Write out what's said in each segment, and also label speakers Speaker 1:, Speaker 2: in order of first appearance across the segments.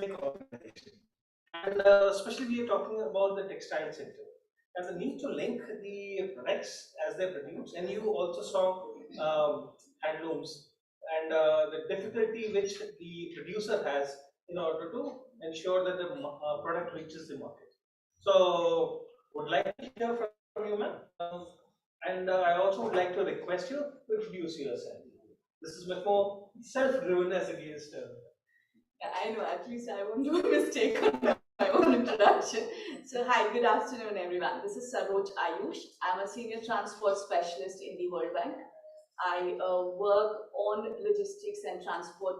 Speaker 1: big organization. And especially we are talking about the textile sector. There's a need to link the products as they're produced, and you also saw handlooms and the difficulty which the producer has in order to ensure that the product reaches the market. So, would like to hear from you, ma'am. And I also would like to request you to introduce yourself. This is much more self-driven as against.
Speaker 2: I know, at least I won't do a mistake on my own introduction. So, hi, good afternoon, everyone. This is Saroj Ayush. I'm a senior transport specialist in the World Bank. I work on logistics and transport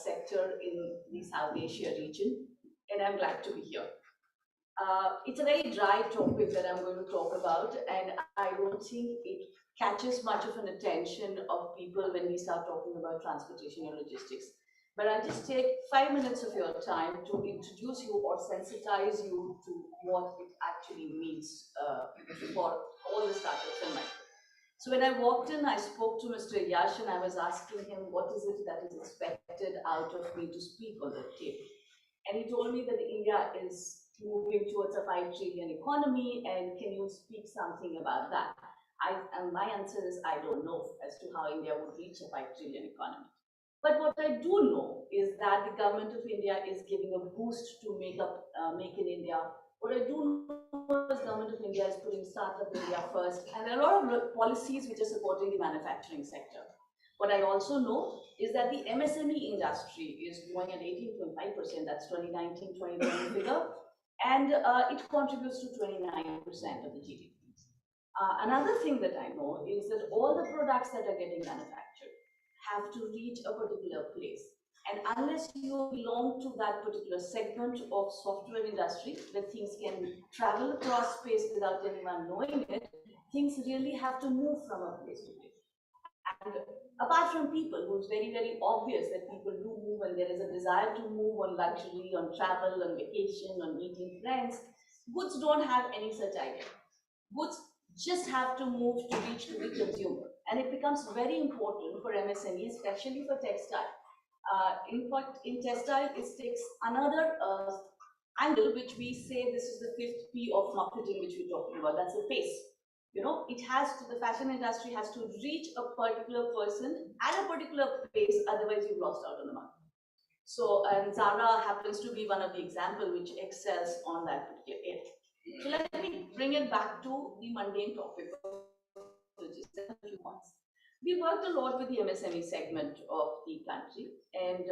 Speaker 2: sector in the South Asia region, and I'm glad to be here. It's a very dry topic that I'm going to talk about, and I don't think it catches much of an attention of people when we start talking about transportation and logistics. But I'll just take 5 minutes of your time to introduce you or sensitize you to what it actually means for all the startups and micro. So when I walked in, I spoke to Mr. Yash and I was asking him what is it that is expected out of me to speak on the table. And he told me that India is moving towards a 5 trillion economy, and can you speak something about that? And my answer is I don't know as to how India would reach a 5 trillion economy. But what I do know is that the government of India is giving a boost to Make in India. What I do know is government of India is putting Startup India first, and there are a lot of policies which are supporting the manufacturing sector. What I also know is that the MSME industry is growing at 18.5%, that's 2019-2020 figure, and it contributes to 29% of the GDP. Another thing that I know is that all the products that are getting manufactured have to reach a particular place. And unless you belong to that particular segment of software industry where things can travel across space without anyone knowing it, things really have to move from a place to place. And apart from people, who's very, very obvious that people do move and there is a desire to move on luxury, on travel, on vacation, on meeting friends, goods don't have any such idea. Goods just have to move to reach to the consumer. And it becomes very important for MSME, especially for textile. In fact, in textile, it takes another angle, which we say this is the 5th P of marketing, which we're talking about. That's the pace. It has to, the fashion industry has to reach a particular person at a particular pace, otherwise you've lost out on the market. So, and Zara happens to be one of the examples which excels on that particular area. So let me bring it back to the mundane topic of logistics. We worked a lot with the MSME segment of the country, and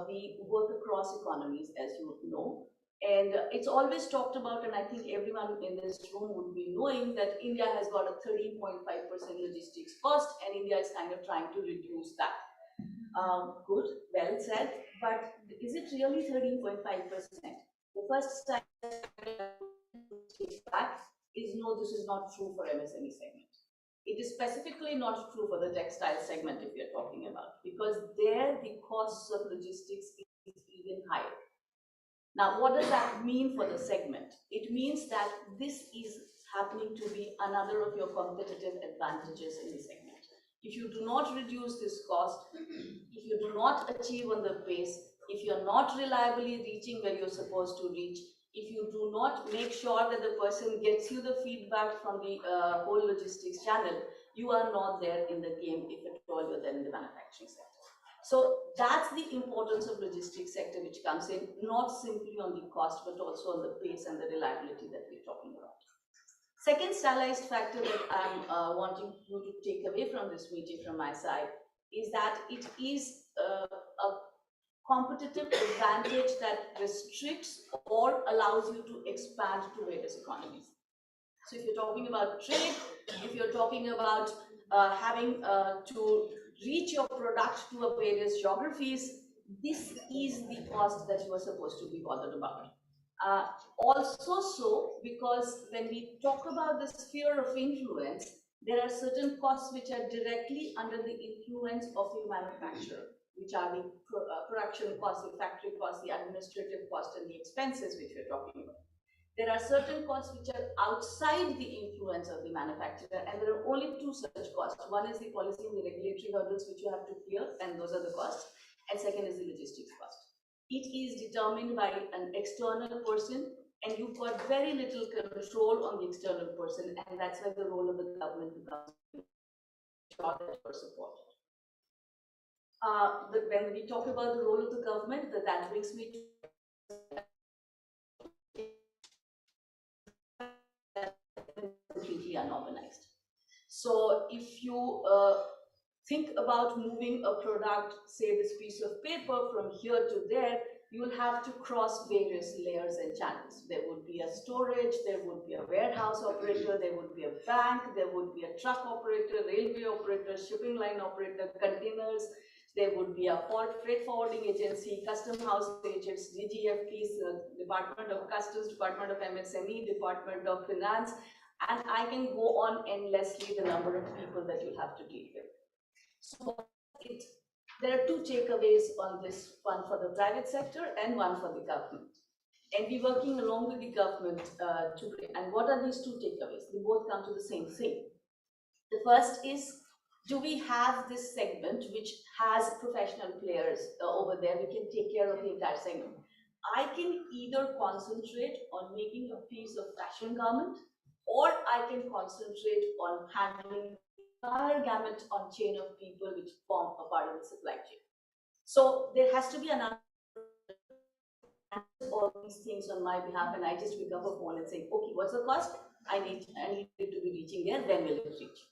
Speaker 2: we work across economies, as you know. And it's always talked about, and I think everyone in this room would be knowing that India has got a 13.5% logistics cost, and India is kind of trying to reduce that. Good, well said, but is it really 13.5%? The first step back is no, this is not true for MSME segment. It is specifically not true for the textile segment if you're talking about, because there the costs of logistics is even higher. Now, what does that mean for the segment? It means that this is happening to be another of your competitive advantages in the segment. If you do not reduce this cost, if you do not achieve on the pace, if you're not reliably reaching where you're supposed to reach, if you do not make sure that the person gets you the feedback from the whole logistics channel, you are not there in the game if at all you're there in the manufacturing sector. So that's the importance of logistics sector, which comes in not simply on the cost, but also on the pace and the reliability that we're talking about. Second stylized factor that I'm wanting you to take away from this meeting from my side is that it is a competitive advantage that restricts or allows you to expand to various economies. So if you're talking about trade, if you're talking about having to reach your product to various geographies, this is the cost that you are supposed to be bothered about. Also so, because when we talk about the sphere of influence, there are certain costs which are directly under the influence of the manufacturer, which are the production costs, the factory costs, the administrative costs, and the expenses which we're talking about. There are certain costs which are outside the influence of the manufacturer, and there are only two such costs. One is the policy and the regulatory hurdles which you have to clear, and those are the costs. And second is the logistics cost. it is determined by an external person, and you've got very little control on the external person, and that's where the role of the government becomes for support. When we talk about the role of the government, that brings me to completely unorganized. So if you think about moving a product, say this piece of paper from here to there, you will have to cross various layers and channels. There would be a storage, there would be a warehouse operator, there would be a bank, there would be a truck operator, railway operator, shipping line operator, containers, there would be a freight forwarding agency, custom house agents, DGFTs, Department of Customs, Department of MSME, Department of Finance, and I can go on endlessly the number of people that you'll have to deal with. So there are two takeaways on this, one for the private sector and one for the government. And we're working along with the government and what are these two takeaways? They both come to the same thing. The first is, do we have this segment which has professional players over there? We can take care of the entire segment. I can either concentrate on making a piece of fashion garment, or I can concentrate on handling the entire gamut on chain of people which form a part of the supply chain. So there has to be an all these things on my behalf, and I just pick up a phone and say, okay, what's the cost? I need it to be reaching there. When will it reach?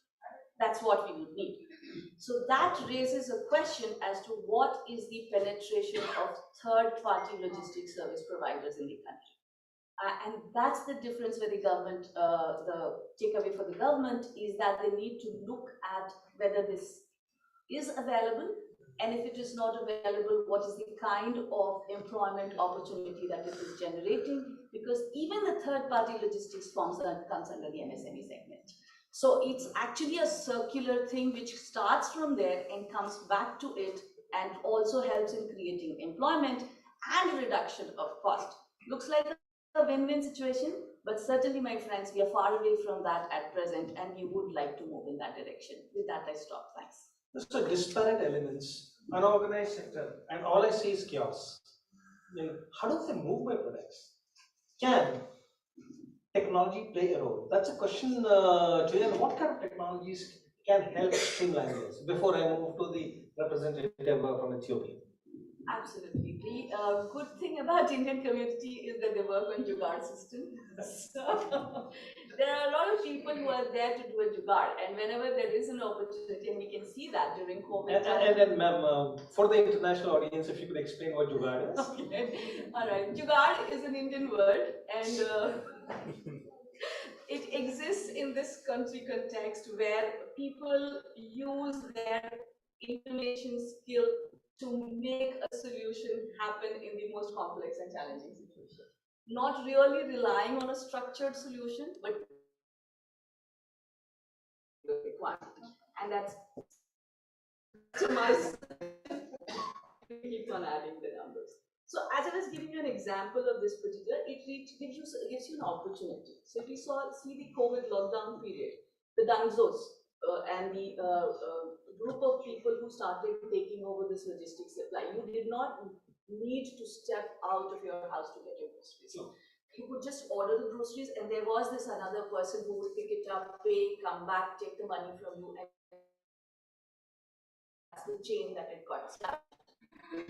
Speaker 2: That's what we would need. So that raises a question as to what is the penetration of third-party logistics service providers in the country. And that's the difference where the government, the takeaway for the government is that they need to look at whether this is available, and if it is not available, what is the kind of employment opportunity that it is generating, because even the third-party logistics comes under the MSME segment. So it's actually a circular thing which starts from there and comes back to it, and also helps in creating employment and reduction of cost. Looks like a win-win situation, but certainly, my friends, we are far away from that at present, and we would like to move in that direction. With that, I stop. Thanks.
Speaker 1: So disparate elements, unorganized sector, and all I see is chaos. I mean, how do they move my products? Can technology play a role? That's a question, Julian. What kind of technologies can help streamline this? Before I move to the representative from Ethiopia.
Speaker 2: Absolutely. The good thing about Indian community is that they work on jugaad system. So there are a lot of people who are there to do a jugaad, and whenever there is an opportunity, and we can see that during COVID.
Speaker 1: And then, ma'am, for the international audience, if you could explain what jugaad is.
Speaker 2: Okay. All right. Jugaad is an Indian word, and it exists in this country context where people use their information skill to make a solution happen in the most complex and challenging situation. Not really relying on a structured solution, but and that's keep on adding the numbers. So as I was giving you an example of this particular, it gives you an opportunity. So if you see the COVID lockdown period, the Danzos and the group of people who started taking over this logistics supply, you did not need to step out of your house to get your groceries. So you could just order the groceries, and there was this another person who would pick it up, pay, come back, take the money from you, and that's the chain that it got started.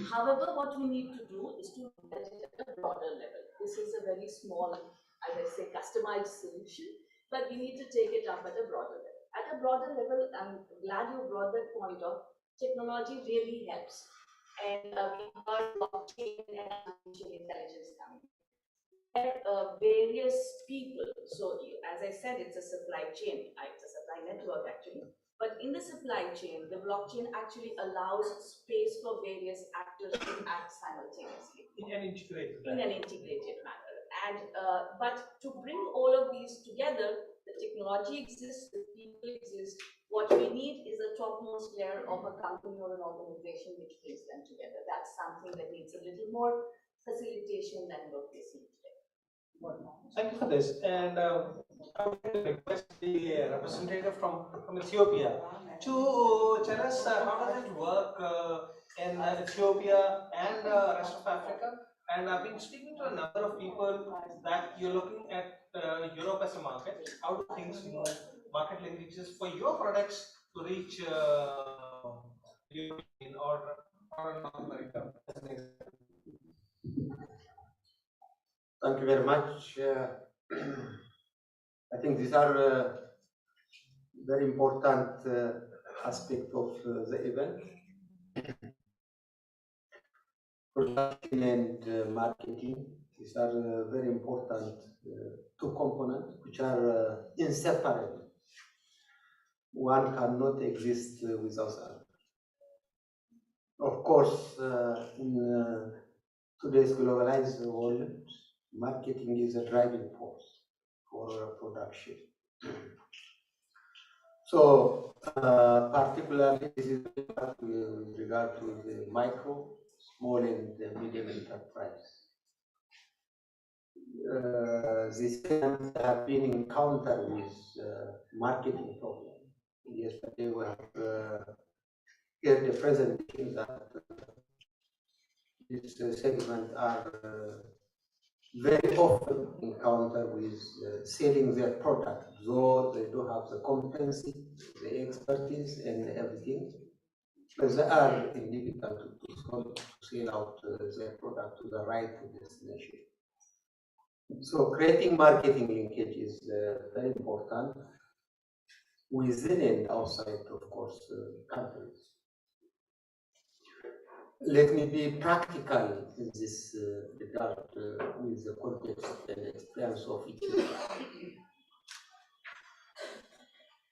Speaker 2: However, what we need to do is to look at it at a broader level. This is a very small, I would say, customized solution, but we need to take it up at a broader level. At a broader level, I'm glad you brought that point up. Technology really helps. And we heard blockchain and artificial intelligence coming. There are various people. So, as I said, it's a supply chain, it's a supply network actually. But in the supply chain, the blockchain actually allows space for various actors to act simultaneously.
Speaker 1: In an integrated
Speaker 2: manner. And but to bring all of these together, the technology exists, the people exist. What we need is a topmost layer of a company or an organization which brings them together. That's something that needs a little more facilitation than what we see today.
Speaker 1: Thank you for this. And I would like to request the representative from Ethiopia to tell us how does it work in Ethiopia and rest of Africa. And I've been speaking to a number of people that you're looking at Europe as a market. How do things move? Market linkages for your products to reach European or North America, as an example.
Speaker 3: Thank you very much. I think these are very important aspect of the event. Production and marketing, these are very important two components which are inseparable. One cannot exist without other. Of course, in today's globalized world, marketing is a driving force for production. So, particularly, this is with regard to the micro, small, and medium enterprise. These firms have been encountered with marketing problems. Yesterday, we have heard the presentation that this segment are very often encountered with selling their product, though they do have the competency, the expertise, and everything, but they are in difficulty to sell out their product to the right destination. So creating marketing linkage is very important within and outside, of course, countries. Let me be practical in this regard with the context and experience of each.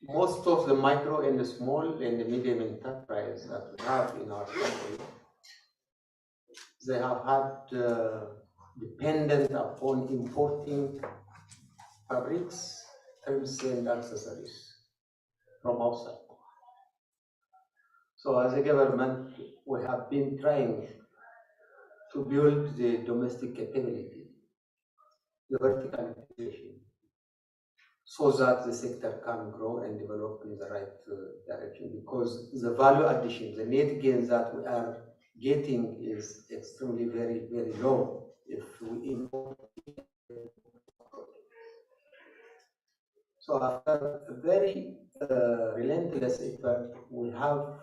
Speaker 3: Most of the micro and the small and the medium enterprise that we have in our country, they have had dependent upon importing fabrics, trims, and accessories from outside. So as a government, we have been trying to build the domestic capability, the vertical integration, so that the sector can grow and develop in the right direction, because the value addition, the net gain that we are getting is extremely very, very low if we import. So after a very relentless effort, we have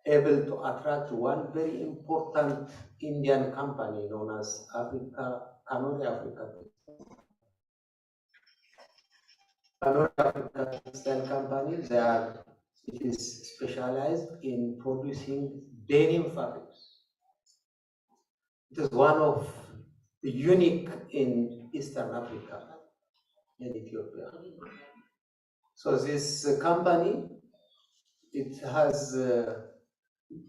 Speaker 3: able to attract one very important Indian company known as Kanori Africa. Kanori Africa textile company, it is specialized in producing denim fabrics. It is one of the unique in Eastern Africa and Ethiopia. So this company, it has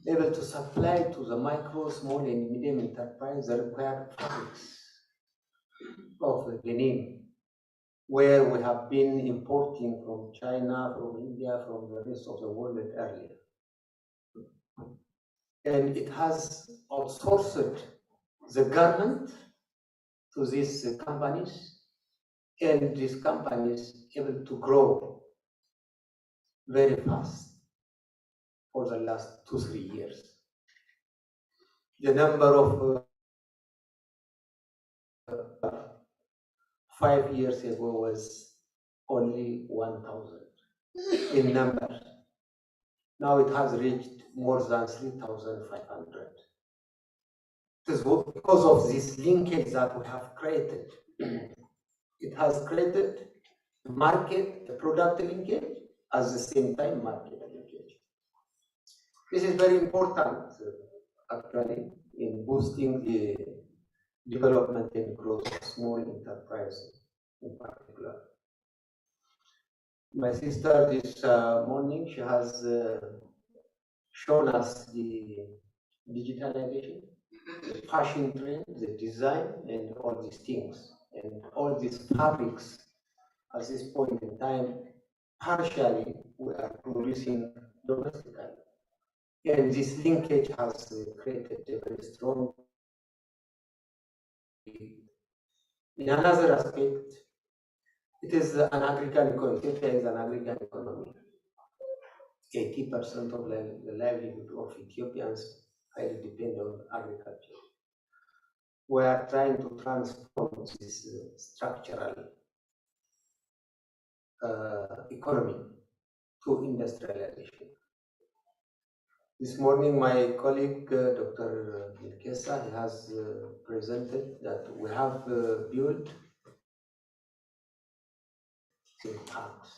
Speaker 3: able to supply to the micro, small, and medium enterprise the required fabrics of the denim, where we have been importing from China, from India, from the rest of the world earlier. And it has outsourced the garment to these companies, and these companies able to grow very fast for the last 2-3 years. The number of 5 years ago was only 1,000 in number. Now it has reached more than 3,500. It is because of this linkage that we have created. It has created a market, a product linkage, at the same time market linkage. This is very important, actually, in boosting the development and growth of small enterprises in particular. My sister this morning, she has shown us the digitalization, the fashion trend, the design, and all these things. And all these fabrics, at this point in time, partially we are producing domestically. And this linkage has created a very strong. In another aspect, it is an African economy. Ethiopia is an African economy. 80% of the livelihood of Ethiopians highly depend on agriculture. We are trying to transform this structural economy to industrialization. This morning, my colleague, Dr. Milkesa, has presented that we have built parks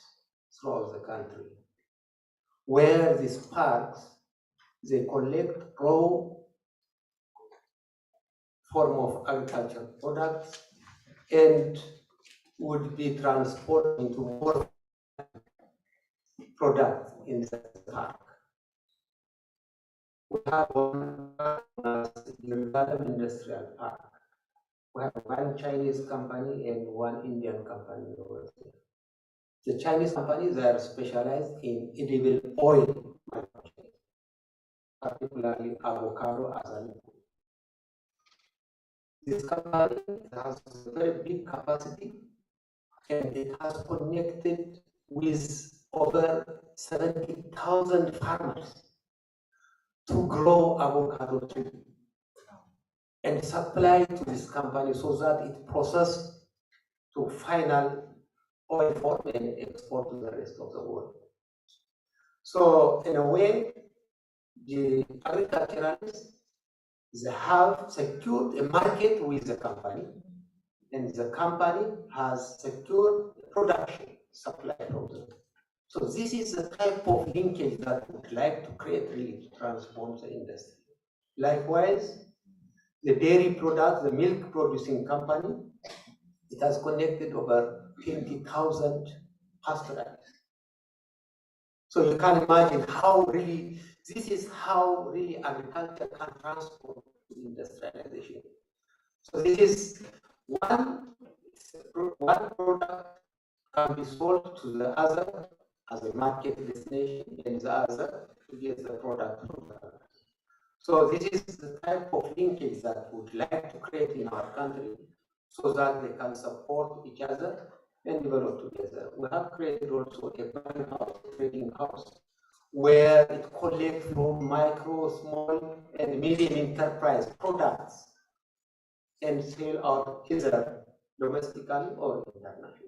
Speaker 3: throughout the country, where these parks, they collect raw form of agricultural products and would be transported into more products in the park. We have one development industrial park. We have one Chinese company and one Indian company over there. The Chinese companies are specialized in edible oil manufacturing, particularly avocado as an input. This company has a very big capacity and it has connected with over 70,000 farmers to grow avocado tree and supply to this company so that it process to final oil form and export to the rest of the world. So in a way, the agriculturalists, they have secured a market with the company, and the company has secured production supply from them. So this is the type of linkage that we would like to create really to transform the industry. Likewise, the dairy product, the milk producing company, it has connected over 20,000 pastoralists. So you can imagine how really, this is how really agriculture can transform to industrialization. So this is one product can be sold to the other as a market destination and the other to get the product from the other. So this is the type of linkage that we would like to create in our country so that they can support each other and develop together. We have created also a buying house, trading house, where it collects from micro, small, and medium enterprise products and sell out either domestically or internationally.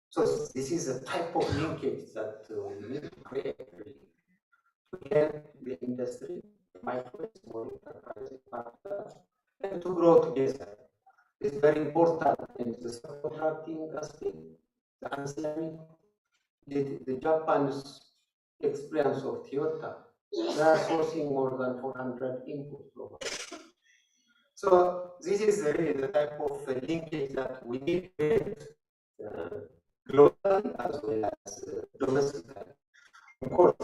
Speaker 3: So this is a type of linkage that we need to create really to help the industry, the micro, small enterprise partners, and to grow together. It's very important in the subcontracting aspect, the ancillary, the Japan's experience of Toyota. They are sourcing more than 400 inputs from us. So this is really the type of linkage that we need to create globally as well as domestically. Of course,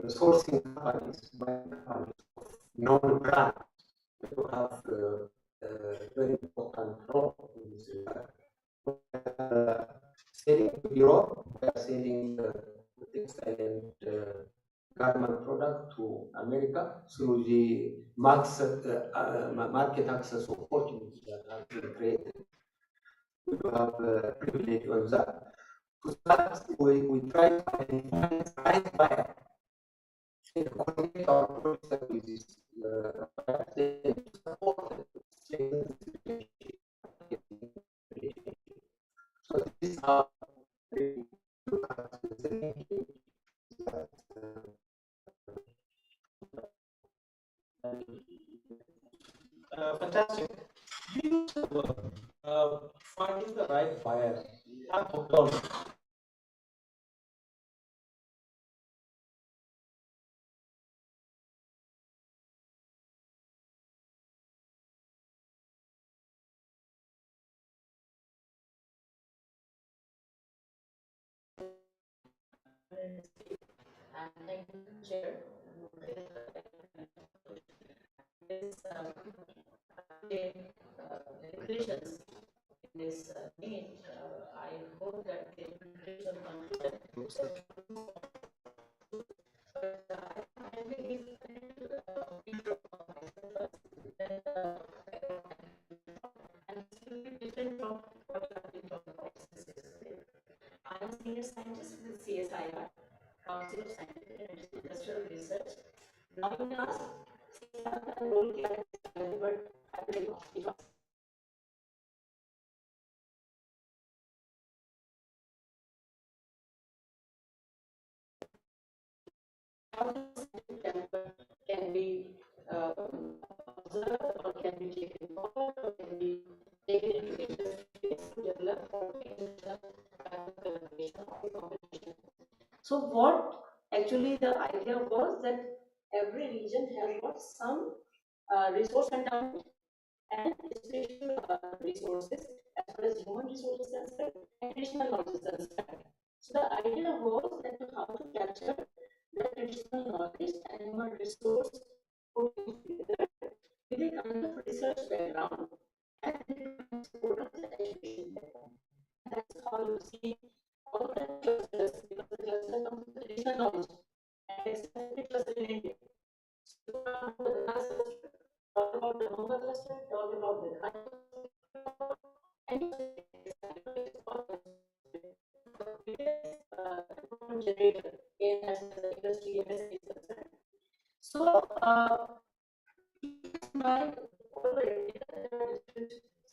Speaker 3: sourcing companies, buying companies of known brands, to have a very important role in this regard. Selling to Europe, we are selling textile and garment product to America through the market access opportunities that have been created. We have privilege on that. To start, we try to identify the right buyer and connect our producer with this and support it. So this is how we look at the linkage that
Speaker 1: Fantastic. Finding the right buyer. I'm hooked on it.
Speaker 2: And thank you, Chair. This regulations in this need, I hope that the implementation concept. But I believe and it's really different from what you have been talking about. I'm a senior scientist with CSIR. Council of Scientific and Industrial Research. Now you may ask, CSR and role क्या है, but I will tell you it was. How this can be observed or can be taken forward or can be taken into industries to develop or collaboration or competition. So what actually the idea was that every region has got some resource endowment and special resources as far as human resources concerned and traditional knowledge is concerned. So the idea was that how to capture the traditional knowledge and human resource put together with a kind of research background and the support of the education background. That's how you see all the clusters, because the cluster comes with the traditional knowledge and extended cluster in India. So talk about the Nova cluster, talk about the Ghana cluster, and generator in as the industry MSC is concerned. So my over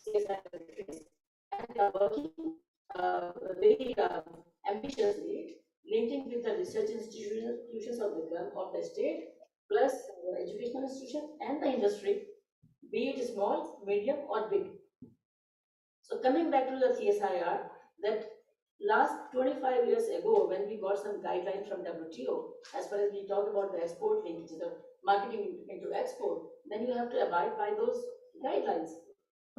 Speaker 2: CSI countries and they are working very ambitiously, linking with the research institutions of the state, plus educational institutions and the industry, be it small, medium, or big. So coming back to the CSIR, that last 25 years ago, when we got some guidelines from WTO, as far as we talk about the export linkages, the marketing into export, then you have to abide by those guidelines.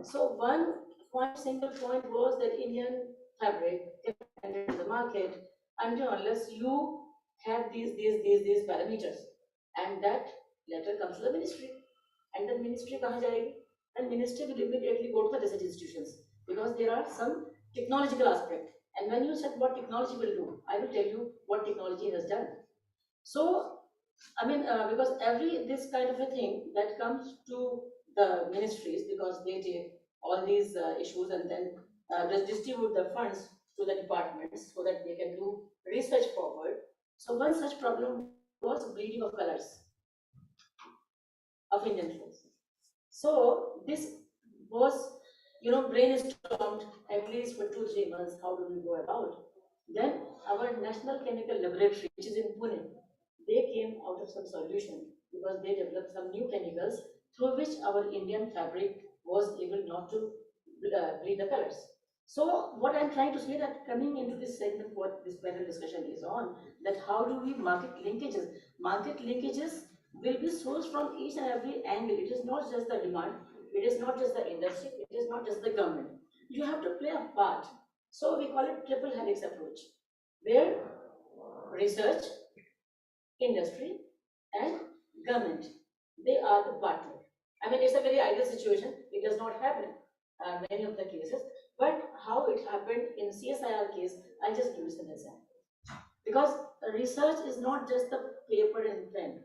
Speaker 2: So one single point was that Indian fabric cannot enter the market until unless you have these parameters, and that letter comes to the ministry, and the ministry kahan jayegi? And ministry will immediately go to the research institutions because there are some technological aspect. And when you said what technology will do, I will tell you what technology has done. So I mean, because every this kind of a thing that comes to the ministries, because they take all these issues and then just distribute the funds to the departments so that they can do research forward. So one such problem was bleeding of colors of Indian films. So this was, brainstormed at least for 2-3 months. How do we go about? Then our National Chemical Laboratory, which is in Pune, they came out of some solution because they developed some new chemicals through which our Indian fabric was able not to bleed the colors. So what I'm trying to say that coming into this segment, what this panel discussion is on, that how do we market linkages? Market linkages will be sourced from each and every angle. It is not just the demand, it is not just the industry, it is not just the government. You have to play a part. So we call it triple helix approach, where research, industry, and government, they are the partner. I mean, it's a very ideal situation. It does not happen many of the cases, but how it happened in CSIR case, I'll just give you some example. Because research is not just the paper and pen,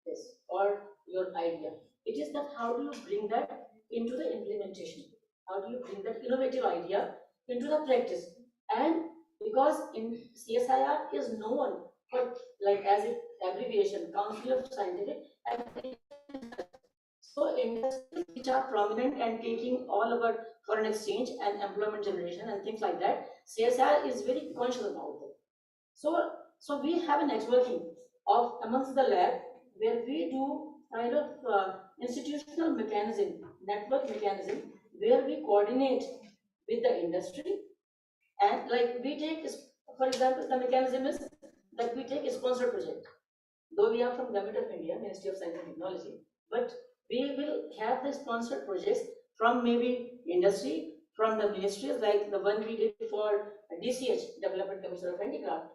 Speaker 2: yes, or your idea. It is that how do you bring that into the implementation? How do you bring that innovative idea into the practice? And because in CSIR is known for, like as it abbreviation, Council of Scientific and so industries which are prominent and taking all our foreign exchange and employment generation and things like that, CSIR is very conscious about it. So we have a networking of amongst the lab where we do kind of institutional mechanism, network mechanism, where we coordinate with the industry and like we take, for example, the mechanism is that we take a sponsored project. Though we are from Government of India, Ministry of Science and Technology, but we will have the sponsored projects from maybe industry, from the ministries like the one we did for DCH, Development Commission of Handicraft.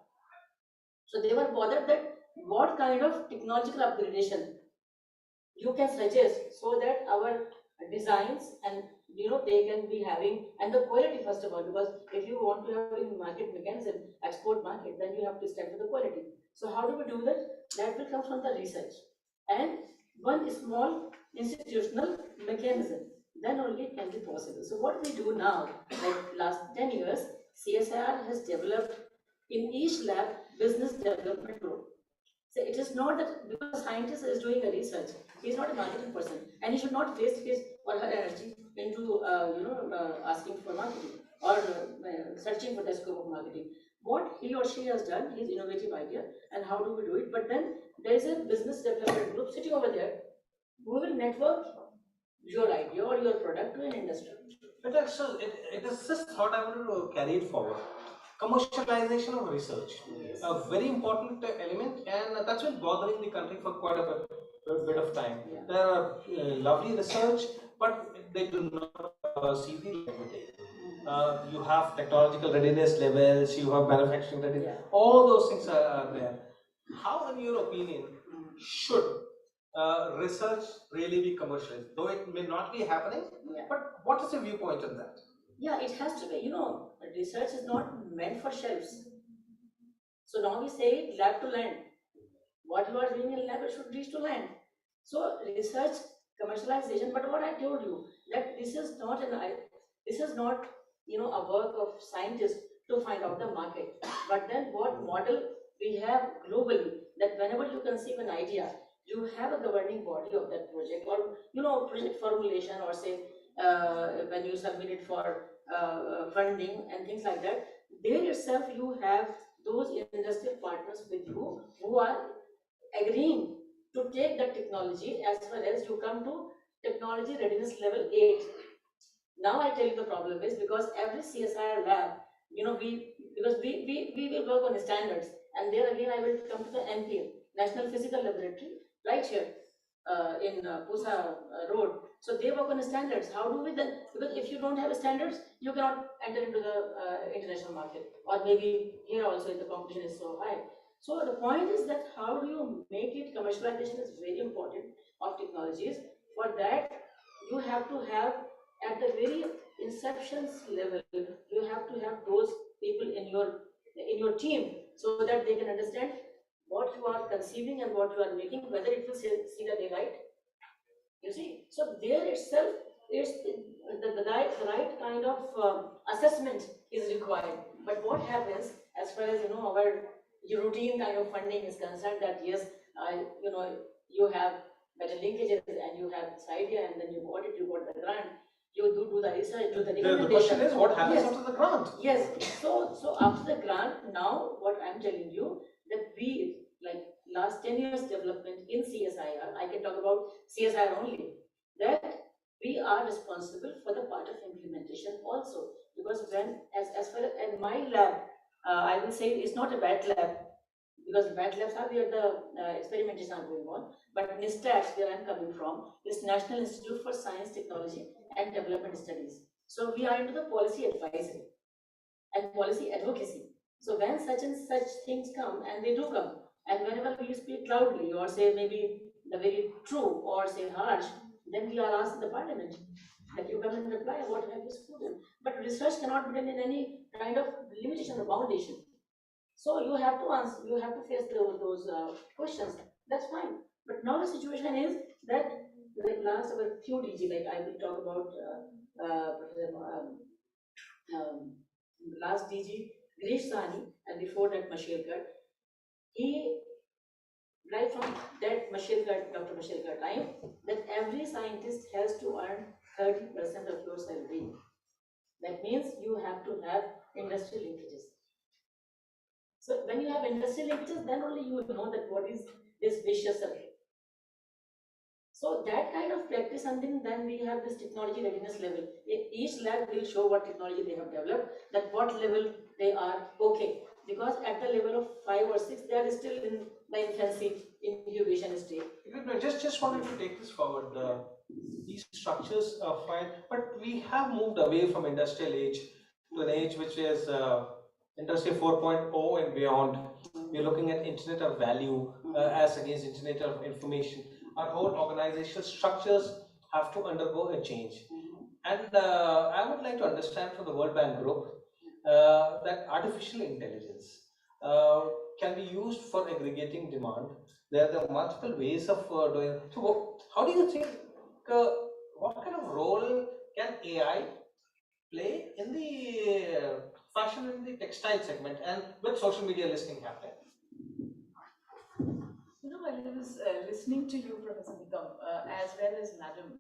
Speaker 2: So they were bothered that what kind of technological upgradation you can suggest so that our designs and they can be having, and the quality first of all, because if you want to have a market mechanism, export market, then you have to start with the quality. So how do we do that? That will come from the research and one small institutional mechanism, then only it can be possible. So what we do now, like last 10 years, CSIR has developed in each lab
Speaker 4: business development group. So it is not that because scientist is doing a research, he is not a marketing person, and he should not waste his or her energy into asking for marketing or searching for the scope of marketing. What he or she has done, his innovative idea, and how do we do it? But then there is a business development group sitting over there who will network your idea or your product to an industry.
Speaker 1: But that's it is this thought I want to carry it forward. Commercialization of research,
Speaker 4: Yes.
Speaker 1: a very important element, and that's been bothering the country for quite a bit of time.
Speaker 4: Yeah.
Speaker 1: There are lovely research, but they do not see the light of day. You have technological readiness levels, you have manufacturing readiness,
Speaker 4: Yeah.
Speaker 1: all those things are there. How, in your opinion, should research really be commercialized? Though it may not be happening,
Speaker 4: Yeah.
Speaker 1: but what is your viewpoint on that?
Speaker 4: Yeah, it has to be, research is not meant for shelves. So now we say lab to land. What you are doing in lab, it should reach to land. So research, commercialization, but what I told you, that this is not a work of scientists to find out the market. But then what model we have globally, that whenever you conceive an idea, you have a governing body of that project, or project formulation, or say when you submit it for funding and things like that. There yourself you have those industrial partners with you who are agreeing to take the technology as far as you come to technology readiness level 8. Now I tell you the problem is because every CSIR lab, we will work on standards, and there again I will come to the NPL, National Physical Laboratory, right here in Pusa Road. So they work on standards. How do we then? Because if you don't have standards, you cannot enter into the international market, or maybe here also the competition is so high. So the point is that how do you make it? Commercialization is very important of technologies. For that, you have to have at the very inceptions level, you have to have those people in your team so that they can understand what you are conceiving and what you are making, whether it will see the daylight. You see, so there itself is the right kind of assessment is required. But what happens as far as our routine kind of funding is concerned, that yes, you have better linkages and you have this idea, and then you got the grant, you do the research, do the recommendation.
Speaker 1: The question is, what happens
Speaker 4: Yes.
Speaker 1: after the grant?
Speaker 4: Yes. So after the grant, now what I'm telling you, that we, like last 10 years development in CSIR, I can talk about CSIR only, that we are responsible for the part of implementation also. Because when, as far as my lab, I will say it's not a bad lab, because bad labs are where the experimentation are going on. But NISTAT, where I'm coming from, is National Institute for Science, Technology and Development Studies. So we are into the policy advisory and policy advocacy. So when such and such things come, and they do come, and whenever we speak loudly or say maybe the very true or say harsh, then we are asked in the parliament that you come and reply what have you spoken. But research cannot be done in any kind of limitation or foundation. So you have to answer, you have to face those questions. That's fine. But now the situation is that, like last about few DG, like I will talk about last DG Girish Sahni, and before that Mashirkar. He, right from that Dr. Mashirkar time, that every scientist has to earn 30% of your salary. That means you have to have industrial linkages. So when you have industrial linkages, then only you will know that what is this vicious circle. So that kind of practice, and then we have this technology readiness level. Each lab will show what technology they have developed, that what level they are okay. Because at the level of 5 or 6, they are still in the infancy incubation stage.
Speaker 1: Just wanted to take this forward. These structures are fine, but we have moved away from industrial age to an age which is Industry 4.0 and beyond. We're looking at Internet of Value as against Internet of Information. Our whole organizational structures have to undergo a change. And I would like to understand from the World Bank Group that artificial intelligence can be used for aggregating demand. There are multiple ways of doing. So, how do you think? What kind of role can AI play in the fashion in the textile segment and with social media listing happening?
Speaker 2: You know, while I was listening to you, Professor Nikam, as well as Madam,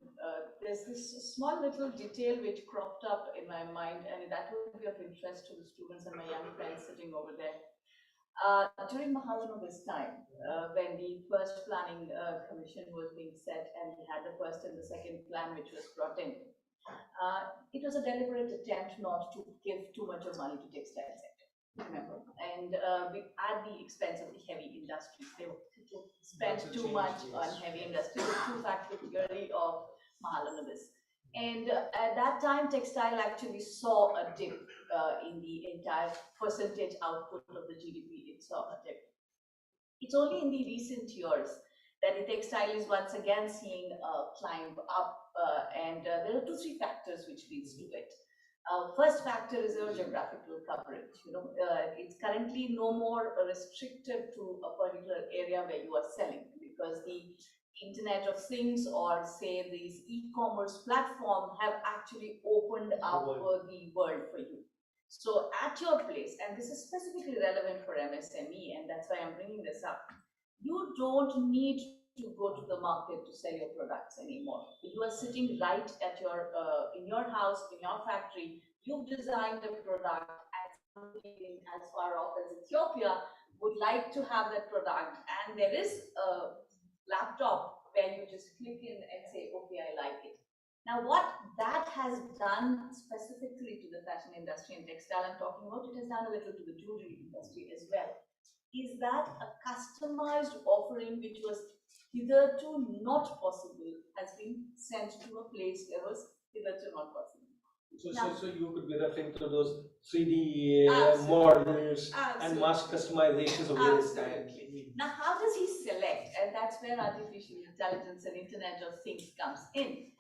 Speaker 2: there's this small little detail which cropped up in my mind, and that would be of interest to the students and my young friends sitting over there. During Mahalanobis time, when the first planning commission was being set, and we had the first and the second plan which was brought in, it was a deliberate attempt not to give too much of money to textile sector, remember, and at the expense of the heavy industries. They spent too much on heavy industry, the two factor theory of Mahalanobis. And at that time, textile actually saw a dip in the entire percentage output of the GDP. It saw a dip. It's only in the recent years that the textile is once again seeing a climb up, and there are 2-3 factors which leads to it. First factor is your geographical coverage. You know, it's currently no more restricted to a particular area where you are selling, because the Internet of Things, or say these e-commerce platform, have actually opened up the world for you. So at your place, and this is specifically relevant for MSME, and that's why I'm bringing this up, you don't need to go to the market to sell your products anymore. You are sitting right at your in your house, in your factory. You've designed a product, and somebody as far off as Ethiopia would like to have that product, and there is a laptop where you just click in and say, okay, I like it. Now, what that has done specifically to the fashion industry and textile I'm talking about, it has done a little to the jewelry industry as well, is that a customized offering which was hitherto not possible has been sent to a place where was hitherto not possible.
Speaker 1: So you could be referring to those 3D
Speaker 2: Absolutely.
Speaker 1: models and
Speaker 2: Absolutely.
Speaker 1: mass customizations of various kinds.
Speaker 2: Absolutely. Now, how does he select? And that's where artificial intelligence and Internet of Things comes in.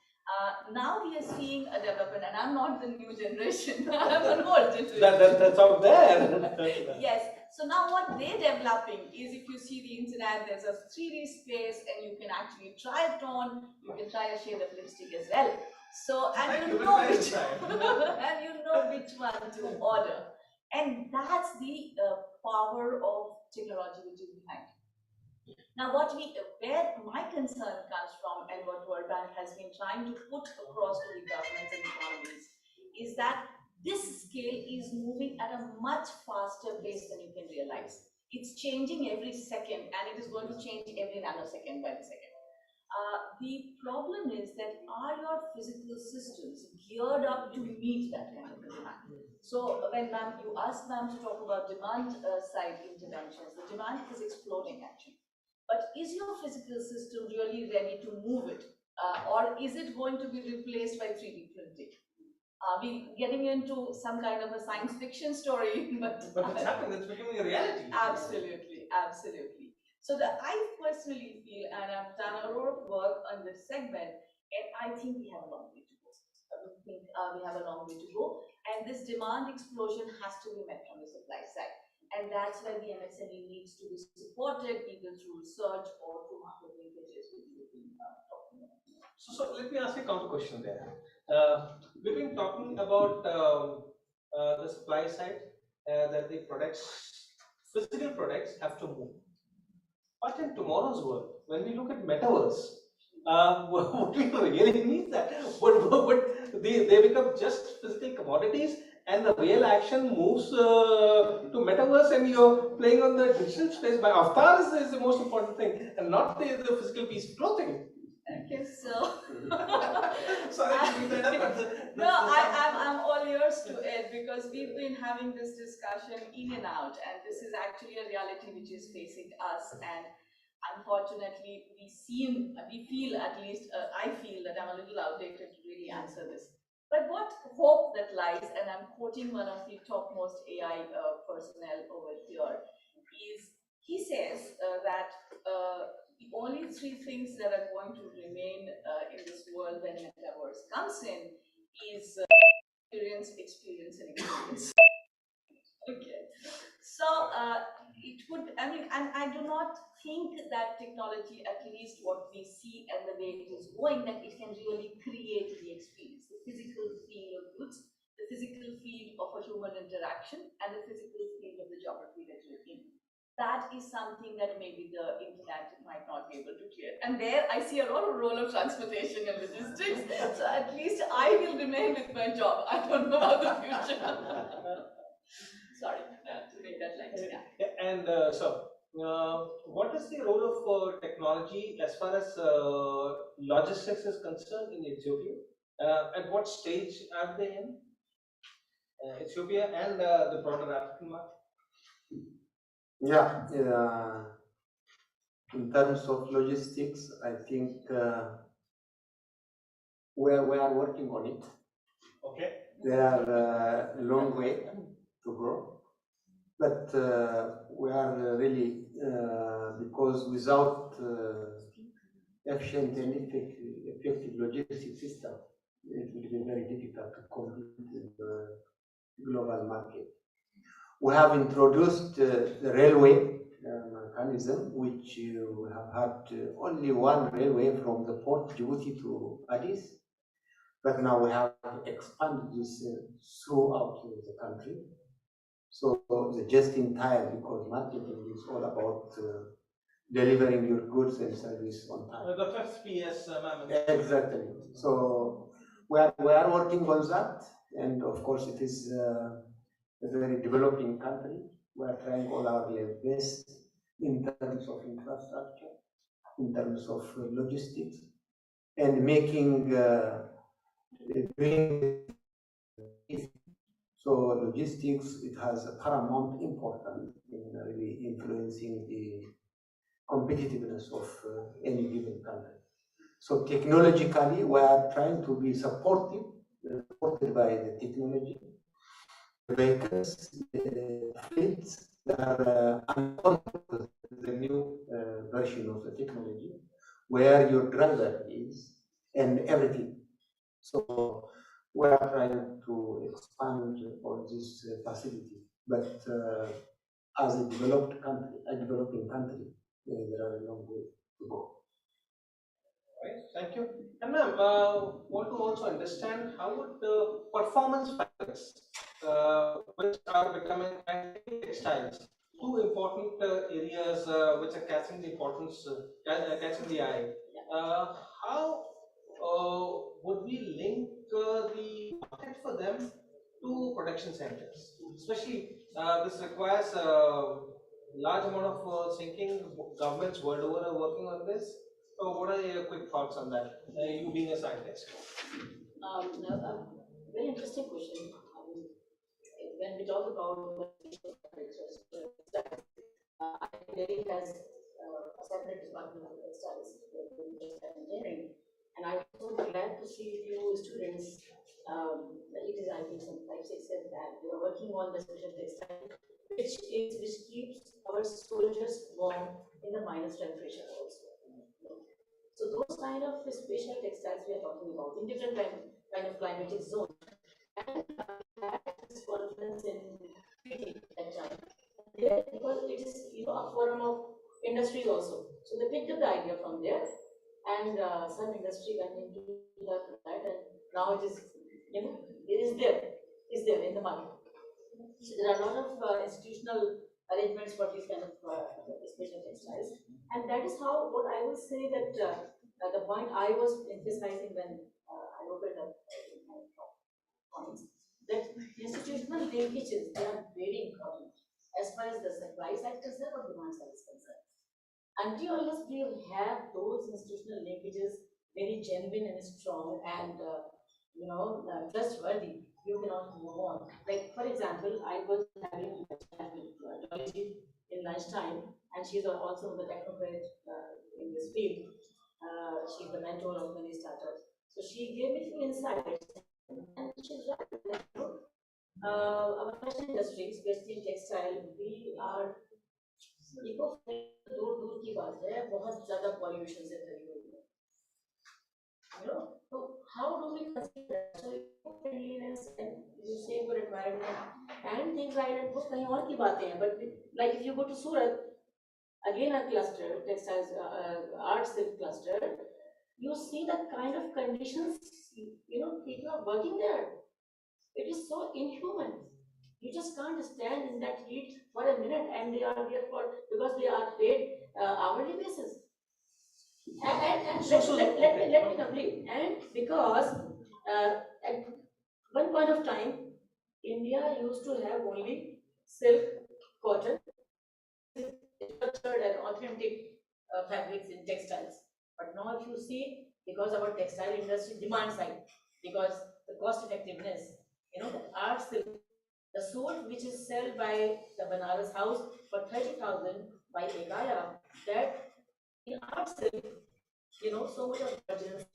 Speaker 2: Now we are seeing a development, and I'm not the new generation, I'm an old generation.
Speaker 1: That's out there.
Speaker 2: Yes. So now what they're developing is, if you see the internet, there's a 3D space, and you can actually try it on. You can try a shade of lipstick as well. So, and you know which and you know which one to order. And that's the power of technology which is behind. Now, where my concern comes from, and what World Bank has been trying to put across to the governments and economies, is that this scale is moving at a much faster pace than you can realize. It's changing every second, and it is going to change every nanosecond by the second. The problem is that, are your physical systems geared up to meet that kind of demand? So when you asked ma'am to talk about demand side interventions, the demand is exploding actually. But is your physical system really ready to move it? Or is it going to be replaced by 3D printing? We're getting into some kind of a science fiction story, but
Speaker 1: it's happening, it's becoming a reality.
Speaker 2: Absolutely, absolutely. So I personally feel, and I've done a lot of work on this segment, and I think we have a long way to go. I think we have a long way to go, and this demand explosion has to be met from the supply side. And that's where the MSME needs to be supported, either through research or through market linkages, which we've been talking about.
Speaker 1: So let me ask you a counter question there. We've been talking about the supply side, that the physical products have to move. But in tomorrow's world, when we look at metaverse, what we really mean that what they become just physical commodities, and the real action moves to metaverse, and you're playing on the digital space. By avatars is the most important thing, and not the physical piece of clothing.
Speaker 2: Okay, so
Speaker 1: sorry to bring that up, but
Speaker 2: no, I'm all ears to it, because we've been having this discussion in and out, and this is actually a reality which is facing us. And unfortunately, we feel, at least I feel that I'm a little outdated to really answer this. But what hope that lies, and I'm quoting one of the topmost AI personnel over here, is he says that the only 3 things that are going to remain in this world when metaverse comes in is experience, and experience. Okay. So it would, I mean, and I do not think that technology, at least what we see and the way it is going, that it can really create the experience, the physical feel of goods, the the physical field of a human interaction and the physical field of the geography that you're in. That is something that maybe the internet might not be able to clear. And there I see a lot of role of transportation and logistics. So at least I will remain with my job. I don't know about the future. Sorry to make that light. Yeah.
Speaker 1: And what is the role of technology as far as logistics is concerned in Ethiopia? At what stage are they in? Ethiopia and the broader African market?
Speaker 3: Yeah, in terms of logistics, I think we are working on it.
Speaker 1: Okay.
Speaker 3: There are a long way to go, but we are really, because without efficient and effective logistics system, it will be very difficult to compete in the global market. We have introduced the railway mechanism, which we have had only one railway from the port Djibouti to Addis, but now we have expanded this throughout the country. So the just in time, because marketing is all about delivering your goods and service on time.
Speaker 1: The fifth PS, ma'am.
Speaker 3: Exactly. So we are working on that, and of course it is a very developing country. We are trying all our best in terms of infrastructure, in terms of logistics, and making doing it. So logistics, it has a paramount importance in really influencing the competitiveness of any given country. So technologically, we are trying to be supported by the technology, the vehicles, the fleets that are the new version of the technology, where your driver is and everything. So we are trying to expand on this facility, but as a developing country, there are a long way to go.
Speaker 1: Right, thank you. And ma'am, want to also understand how would the performance fabrics, which are becoming and textiles, two important areas which are catching the importance, catching the eye. How would we link the market for them to production centers? Especially, this requires a large amount of thinking. Governments world over are working on this. So, what are your quick thoughts on that? You being a scientist.
Speaker 4: Very interesting question. When we talk about Delhi has a separate department of textiles, engineering, and I was so glad to see few students. It is, I think, some 5, 6 years back. We are working on the special textile, which keeps our soldiers warm in the minus temperature also. So those kind of special textiles we are talking about in different kind of climatic zones. And this conference in Fiji that time. Because it is a forum of industry also. So they picked up the idea from there, and some industry went into that, and now it is is there in the market. So there are a lot of institutional arrangements for these kind of special textiles, and that is how what I will say that the point I was emphasizing when I opened up my points, that institutional linkages, they are very important as far as the supply side is concerned or demand side is concerned. Until unless we have those institutional linkages very genuine and strong and trustworthy, you cannot move on. Like for example, I was having a chat with Dolly in lunchtime, and she's also the technocrat in this field. She's the mentor of many startups. So she gave me few insights, and she's right. Our fashion industry, especially textile, we are eco दूर दूर की बात है, बहुत ज्यादा pollution से भरी हुई है. So how do we consider so eco-friendliness and you say good environment and things like that? वो कहीं और की बातें हैं, but like if you go to Surat, again a cluster, textiles, art silk cluster, you see the kind of conditions people are working there. It is so inhuman. You just can't stand in that heat for a minute, and they are there for because they are paid hourly basis. And let me complete. And because at one point of time, India used to have only silk, cotton, structured and authentic fabrics in textiles. But now, if you see, because our textile industry demand side, because the cost effectiveness, the art silk, the suit which is sold by the Banaras house for 30,000 by Ekaya, that in art silk, so much of margins.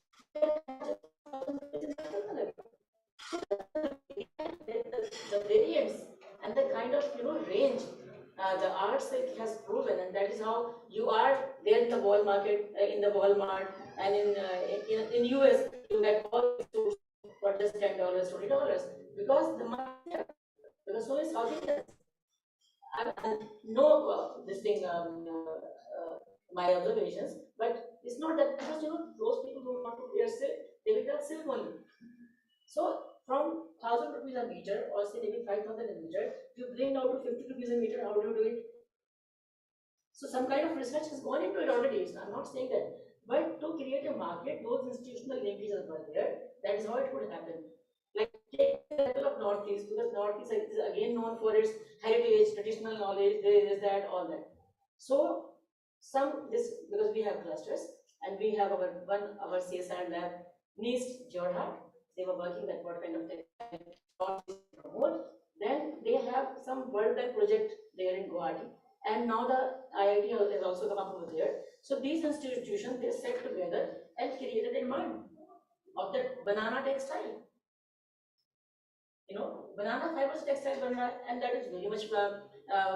Speaker 4: The variants and the kind of range the art silk has proven, and that is how you are there in the wall market, in the Walmart, and in US you get all these suits for just $10, $20, because the market, because so is South India. I no this thing my observations, but it's not that because those people who want to wear silk, they will wear silk only. So from 1,000 rupees a meter, or say maybe 5,000 a meter, you bring down to 50 rupees a meter. How do you do it? So some kind of research has gone into it already. So I'm not saying that, but to create a market, those institutional linkages were there. That is how it could happen. Like take the level of Northeast, because Northeast is again known for its heritage, traditional knowledge, there is that, all that. So because we have clusters, and we have our CSR lab, East Jorhat. They were working that what kind of technology to promote. Then they have some World Bank project there in Guwahati, and now the IIT has also come up over there. So these institutions, they sat together and created a demand of that banana textile. Banana fibers textile banana, and that is very much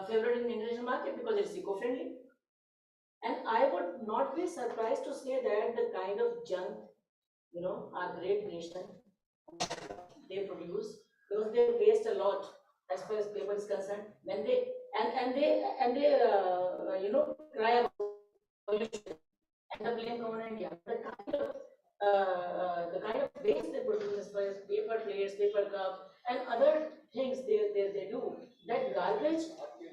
Speaker 4: favored in the international market because it's eco-friendly. And I would not be surprised to say that the kind of junk, our great nation, they produce, because they waste a lot as far as paper is concerned. When they cry about pollution and the blame go on India. The kind of waste they produce as far as paper plates, paper cups, and other things they do, that garbage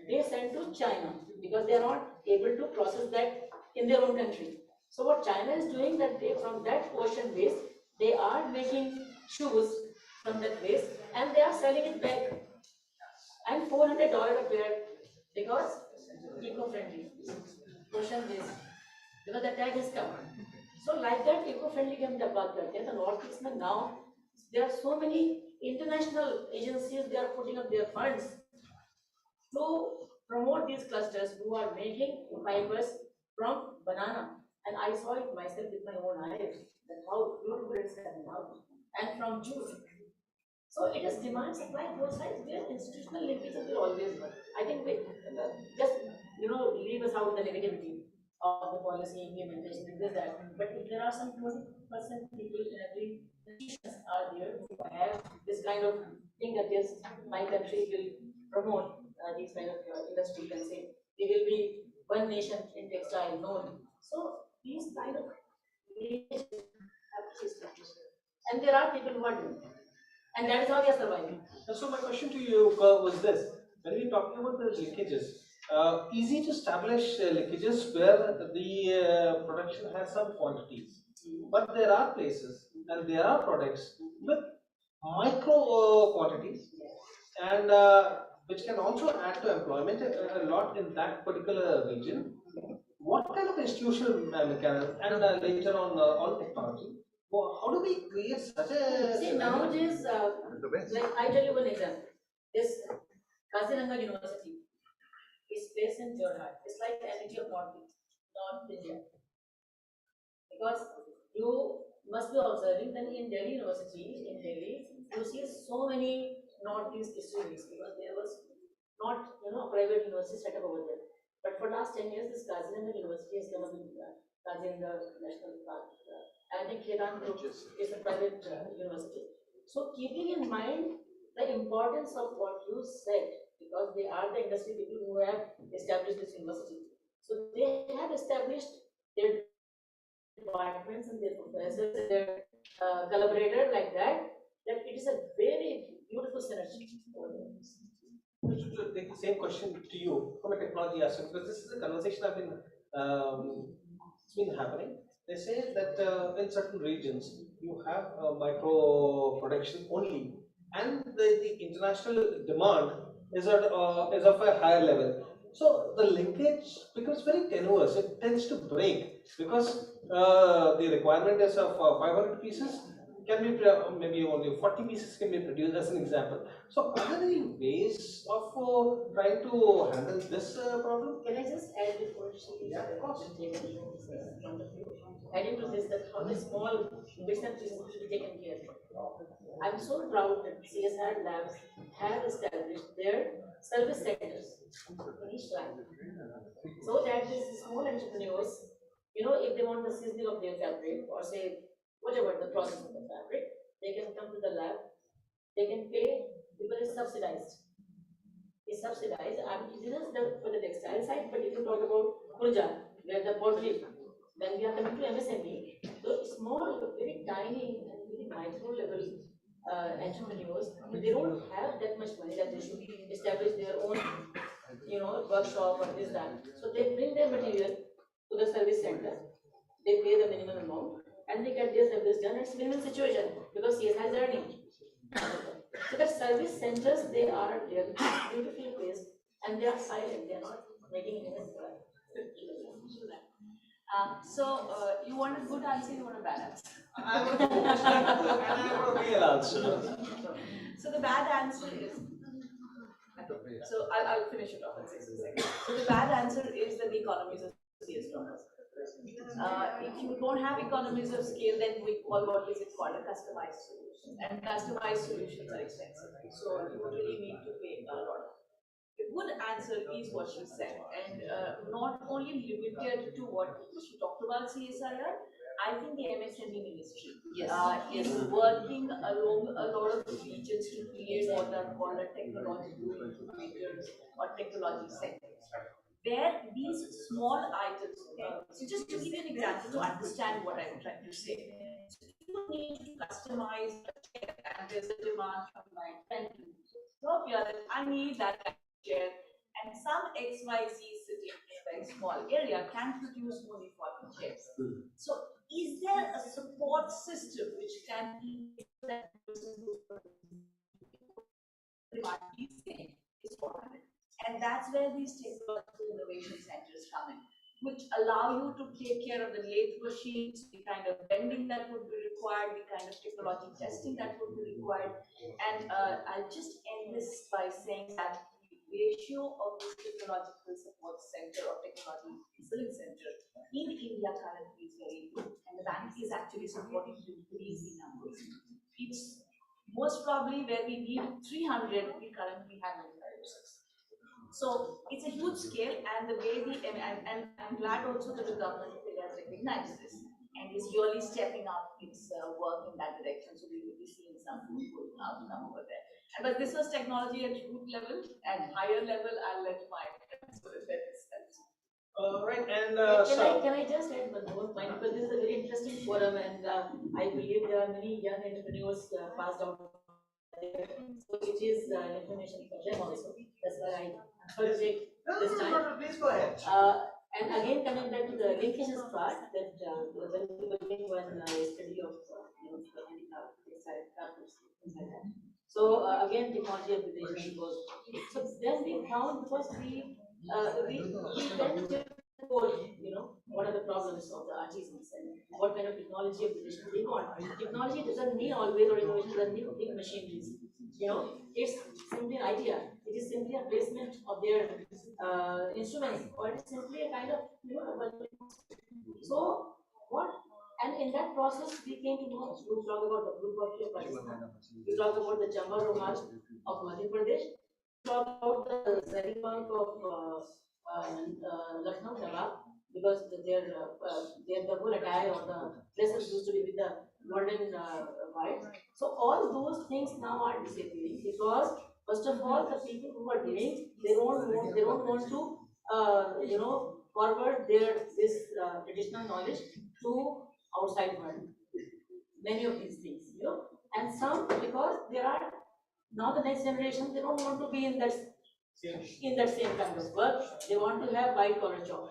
Speaker 4: they send to China because they are not able to process that in their own country. So what China is doing, that they from that ocean waste they are making shoes from that waste, and they are selling it back, and $400 a pair, because eco-friendly ocean waste, because the tag is covered. So like that eco-friendly के हम जब बात करते हैं, the Northeast में now there are so many international agencies, they are putting up their funds to promote these clusters who are making fibers from banana. And I saw it myself with my own eyes, that how beautiful it's coming out, and from juice. So it is demand supply both sides, where institutional linkages will always work. I think we just leave us out the negativity of the policy implementation and this that. But if there are some 20% people in every institutions are there who have this kind of thing that yes, my country will promote these kind of industry and say we will be one nation in textile known. So these kind of linkages have to be established. And there are people who are doing it. And that is how we are surviving.
Speaker 1: So my question to you was this: when we're talking about the linkages, easy to establish linkages where the production has some quantities, but there are places and there are products with micro quantities, and which can also add to employment a lot in that particular region. What kind of institutional mechanism, and later on technology, how do we create such a
Speaker 4: See, nowadays, like I tell you one example. This Kaziranga University is based in Jorhat. It's like the entity of North India. Because you must be observing that in Delhi University, in Delhi, you see so many Northeast students, because there was not a private university set up over there. But for last 10 years, this Kaziranga University has come up in Kaziranga National Park. I think Kedan Group is a private university. So keeping in mind the importance of what you said, because they are the industry people who have established this university. So they have established their departments and their professors and their collaborators like that, that it is a very beautiful synergy over there.
Speaker 1: To take the same question to you from a technology aspect, because this is a conversation it's been happening. They say that in certain regions you have micro production only, and the international demand is of a higher level. So the linkage becomes very tenuous. It tends to break because the requirement is of 500 pieces. Can be maybe only 40 pieces can be produced as an example. So, are there any ways of trying to handle this problem?
Speaker 4: Can I just add before she
Speaker 1: Yeah, of course.
Speaker 4: Adding to this, that how the small bits and pieces should be taken care of. I'm so proud that CSR labs have established their service centers in each lab, so that these small entrepreneurs, if they want the seasoning of their fabric or say whatever the process of the fabric, they can come to the lab, they can pay because it's subsidized. Is subsidized. This is for the textile side, but if you talk about Purja, where the pottery, when we are coming to MSME, the small, very tiny and very micro level entrepreneurs, they don't have that much money that they should establish their own, workshop or this that. So they bring their material to the service center, they pay the minimum amount, and they get their service done. It's win-win situation because CSI is earning. So the service centers, they are beautifully placed and they are silent, they are not making any
Speaker 2: You want a good answer, you want a bad answer?
Speaker 1: I want a real answer.
Speaker 2: So the bad answer is, so I'll finish it off in 60 seconds. So the bad answer is that the economies of scale is not. If you don't have economies of scale, then we call what is it called a customized solution. And customized solutions are expensive. So you really need to pay a lot. The good answer is what she said, and not only limited to what she talked about CSIR. I think the MSME ministry is working along a lot of regions to create what are called a technological incubators or technology centers, where these small items, so just to give you an example to understand what I'm trying to say, so you need to customize a chair and there's a demand from my friend. So here, I need that chair, and some XYZ city in a very small area can produce only 40 chairs. So is there a support system which can be that is important? And that's where these technological innovation centers come in, which allow you to take care of the lathe machines, the kind of bending that would be required, the kind of technology testing that would be required. And I'll just end this by saying that the ratio of this technological support center or technology excellence center in India currently is very good, and the bank is actually supporting to increase the numbers. It's most probably where we need 300, we currently have 95%. So it's a huge scale, and the way and I'm glad also that the government has recognized this and is really stepping up its work in that direction. So we will be seeing some good outcome over there. But this was technology at root level. At higher level, I'll let my
Speaker 1: Right, and
Speaker 4: can I just add one more point, because this is a very interesting forum, and I believe there are many young entrepreneurs passed out there, so it is information for them also. That's why I encourage this time.
Speaker 1: Please go ahead.
Speaker 4: And again, coming back to the linkages part, that when we were doing one study of the handicap, things like that. So again, technology application goes. So then we found, because we went to what are the problems of the artisans and what kind of technology application they want. Technology doesn't mean always, or innovation doesn't mean big machineries. It's simply an idea. It is simply a placement of their instruments, or it's simply a kind of so what. And in that process, we came to know. We talk about the blue coffee of Pakistan. We talk about the Jamba Romal of Madhya Pradesh. We talk about the Zari Bank of Lucknow, Nawab, because their the whole attire or the dresses used to be with the golden white. So all those things now are disappearing, because first of all, the people who are doing, they don't want to forward this traditional knowledge to outside world. Many of these things, and some, because there are Now the next generation, they don't want to be in that same kind of work. They want to have white collar job.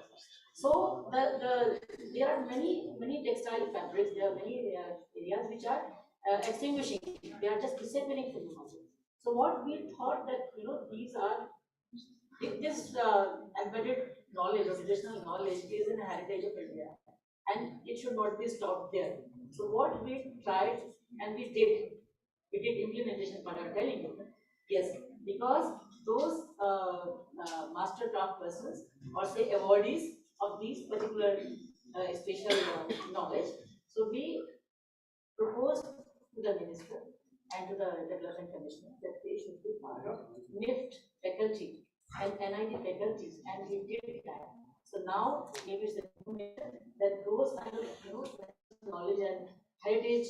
Speaker 4: So there are many textile fabrics. There are many areas which are extinguishing. They are just disappearing from the market. So what we thought that these are this embedded knowledge or traditional knowledge is in a heritage of India, and it should not be stopped there. So what we tried and we did implementation part I'm telling you. Yes, because those master craft persons or say awardees of these particular special knowledge, so we proposed to the minister and to the development commissioner that they should be part of NIFT faculty and NIT faculties, and we did that. So now maybe it's the information that those kind of knowledge and heritage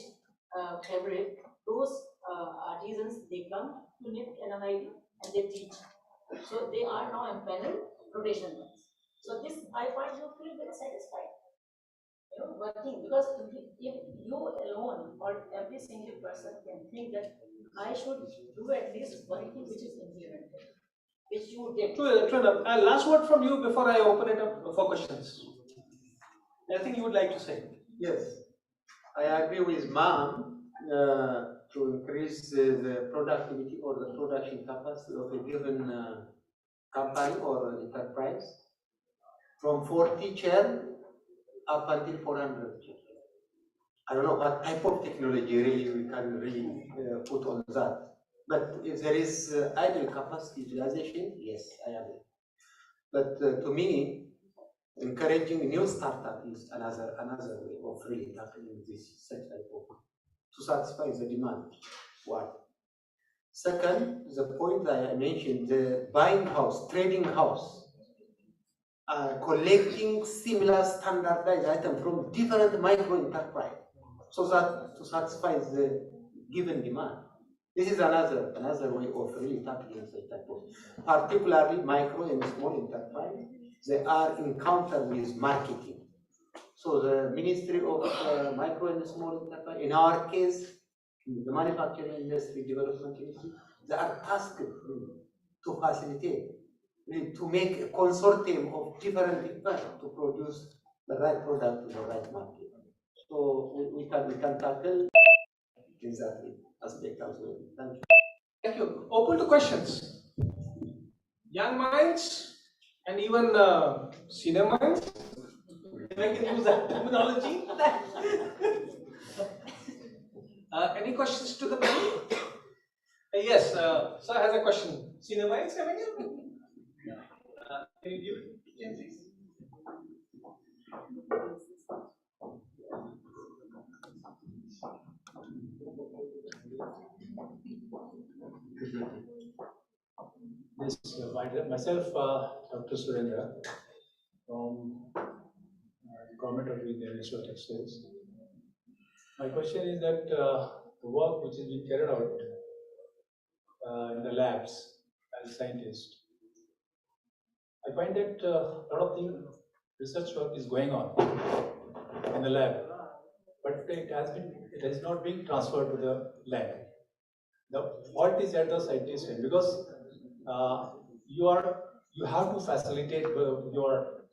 Speaker 4: fabric, those artisans, they come to NIFT and NIT and they teach. So they are now empaneled rotation wise. So this I find you feel very satisfied. Working, because if you alone or every single person can think that I should do at least one thing which is implemented, which you did.
Speaker 1: True enough. Last word from you before I open it up for questions. Anything you would like to say?
Speaker 3: Yes, I agree with Ma'am to increase the productivity or the production capacity of a given company or enterprise from 40 chair up until 400 chair. I don't know what type of technology really we can really put on that. But if there is idle capacity utilization, yes, I agree. But to me, encouraging new startup is another way of really tackling this sector to satisfy the demand. One. Second, the point that I mentioned, the buying house, trading house, collecting similar standardized items from different micro enterprise, so that to satisfy the given demand. This is another way of really tackling such type of, particularly micro and small enterprise. They are encountered with marketing. So the Ministry of Micro and Small Enterprise, in our case, the Manufacturing Industry Development Institute, they are tasked to facilitate, to make a consortium of different people to produce the right product to the right market. So we can tackle in that aspect as well. Thank you.
Speaker 1: Thank you. Open to questions. Young minds and even senior minds. If I can use that terminology. Any questions to the panel? Yes, sir has a question. Senior minds coming in? Can you give it, please?
Speaker 5: Yes, myself, Dr. Surendra, from Government of India Institute of Textiles. My question is that the work which is being carried out in the labs as a scientist, I find that a lot of things, research work is going on in the lab, but it has not been transferred to the lab. The fault is at the scientist end, because you have to facilitate your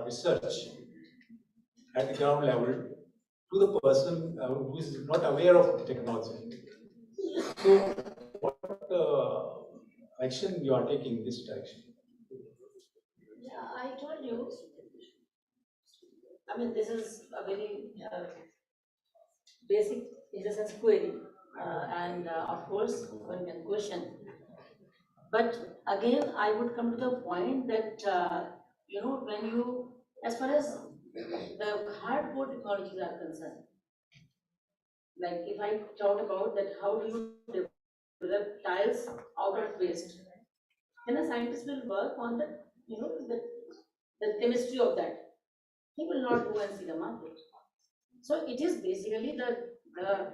Speaker 5: research at the ground level to the person who is not aware of the technology. So, what action you are taking in this direction?
Speaker 4: Yeah, I told you. I mean, this is a very basic, in the sense, query, and of course, one can question. But again, I would come to the point that when you, as far as the hardcore technologies are concerned, like if I talk about that, how do you develop tiles out of waste? Then a scientist will work on the chemistry of that. He will not go and see the market. So it is basically the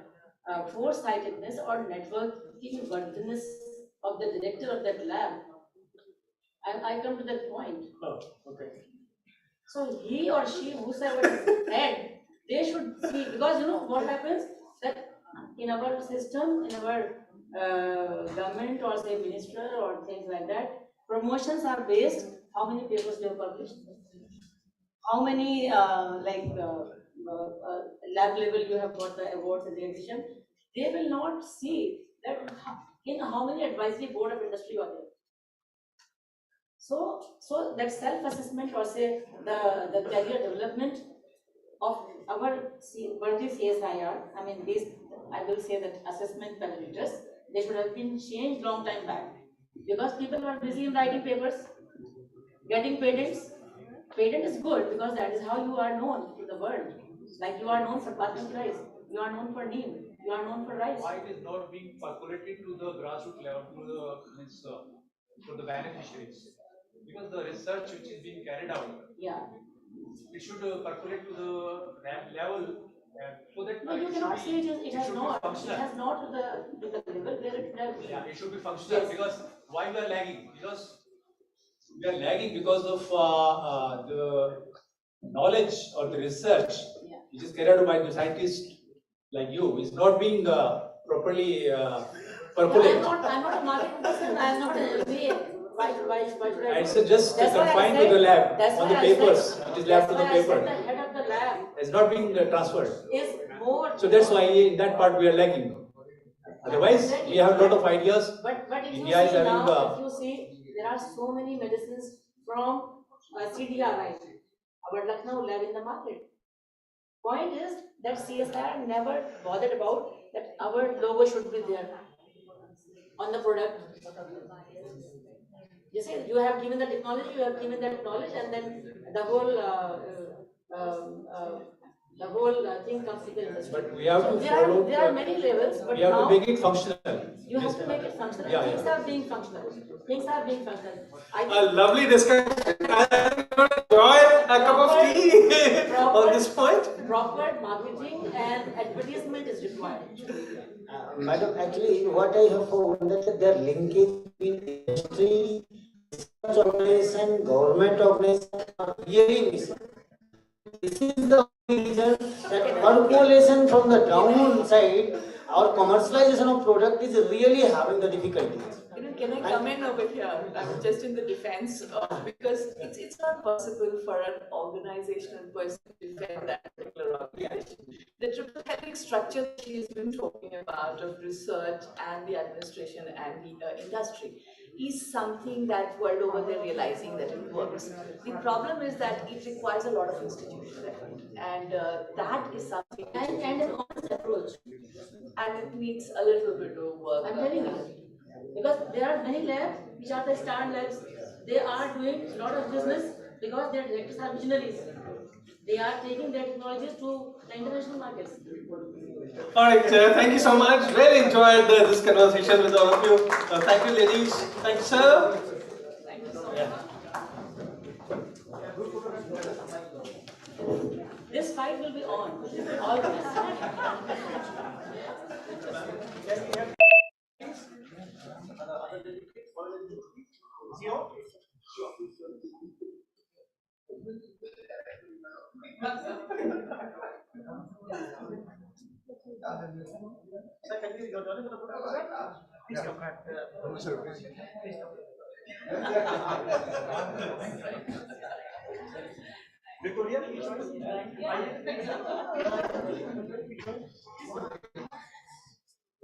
Speaker 4: foresightedness or networking worthiness of the director of that lab. I come to that point.
Speaker 5: Oh, okay.
Speaker 4: So he or she, whosoever is head, they should see, because what happens that in our system, in our government or say minister or things like that, promotions are based how many papers they have published, how many lab level you have got the awards and recognition. They will not see that in how many advisory board of industry you are there. So that self-assessment or say the career development of our Worthy CSIR, I mean these, I will say that assessment parameters, they should have been changed long time back. Because people are busy in writing papers, getting patents. Patent is good because that is how you are known to the world. Like you are known for Basmati rice, you are known for neem, you are known for rice.
Speaker 5: Why it is not being percolated to the grassroots level, to the beneficiaries? Because the research which is being carried out,
Speaker 4: Yeah.
Speaker 5: it should percolate to the level so that
Speaker 4: No, you cannot say it has not. It has not to the level where it should have been.
Speaker 5: Yeah, it should be functional. Yes. Because why we are lagging? Because we are lagging because of the knowledge or the research which is carried out by the scientists like you is not being properly percolated.
Speaker 4: I'm not a marketing person. I'm not an MBA. Why should I?
Speaker 5: It's just confined to the lab on the papers. It is left to the paper.
Speaker 4: The head of the lab
Speaker 5: is not being transferred.
Speaker 4: Is more.
Speaker 5: So that's why in that part we are lagging. Otherwise, we have a lot of ideas.
Speaker 4: But if
Speaker 5: India
Speaker 4: you
Speaker 5: is
Speaker 4: see
Speaker 5: having
Speaker 4: now, if you see, there are so many medicines from CDRI, our Lucknow lab in the market. Point is that CSIR never bothered about that our logo should be there on the product. You see, you have given the technology, you have given that knowledge, and then the whole thing comes with the industry.
Speaker 5: But we have
Speaker 4: so
Speaker 5: to follow.
Speaker 4: There are many levels, but
Speaker 5: we have
Speaker 4: now
Speaker 5: to make it functional.
Speaker 4: You have to make it functional. Yeah, things are being functional. Things are being functional.
Speaker 1: A lovely discussion. Enjoy a cup of tea on this point.
Speaker 4: Proper marketing and advertisement is required.
Speaker 3: Madam, actually, what I have found that there are linkage between industry, research organization, government organization are really missing. This is the reason that percolation from the downside or commercialization of product is really having the difficulties.
Speaker 2: Can I come in over here? I'm just in the defense of, because it's not possible for an organizational person to defend that particular organization. The triple helix structure that she's been talking about of research and the administration and the industry is something that world over they're realizing that it works. The problem is that it requires a lot of institutional effort, and that is something
Speaker 4: and an honest approach.
Speaker 2: And it needs a little bit of work.
Speaker 4: I'm telling you. Because there are many labs which are the star labs. They are doing a lot of business because their directors are visionaries. They are taking their technologies to the international markets.
Speaker 1: Alright, thank you so much. Really enjoyed this conversation with all of you. Thank you, ladies. Thank you, sir.
Speaker 2: Thank you so much.
Speaker 4: This fight will be on. Always.
Speaker 1: Victoria,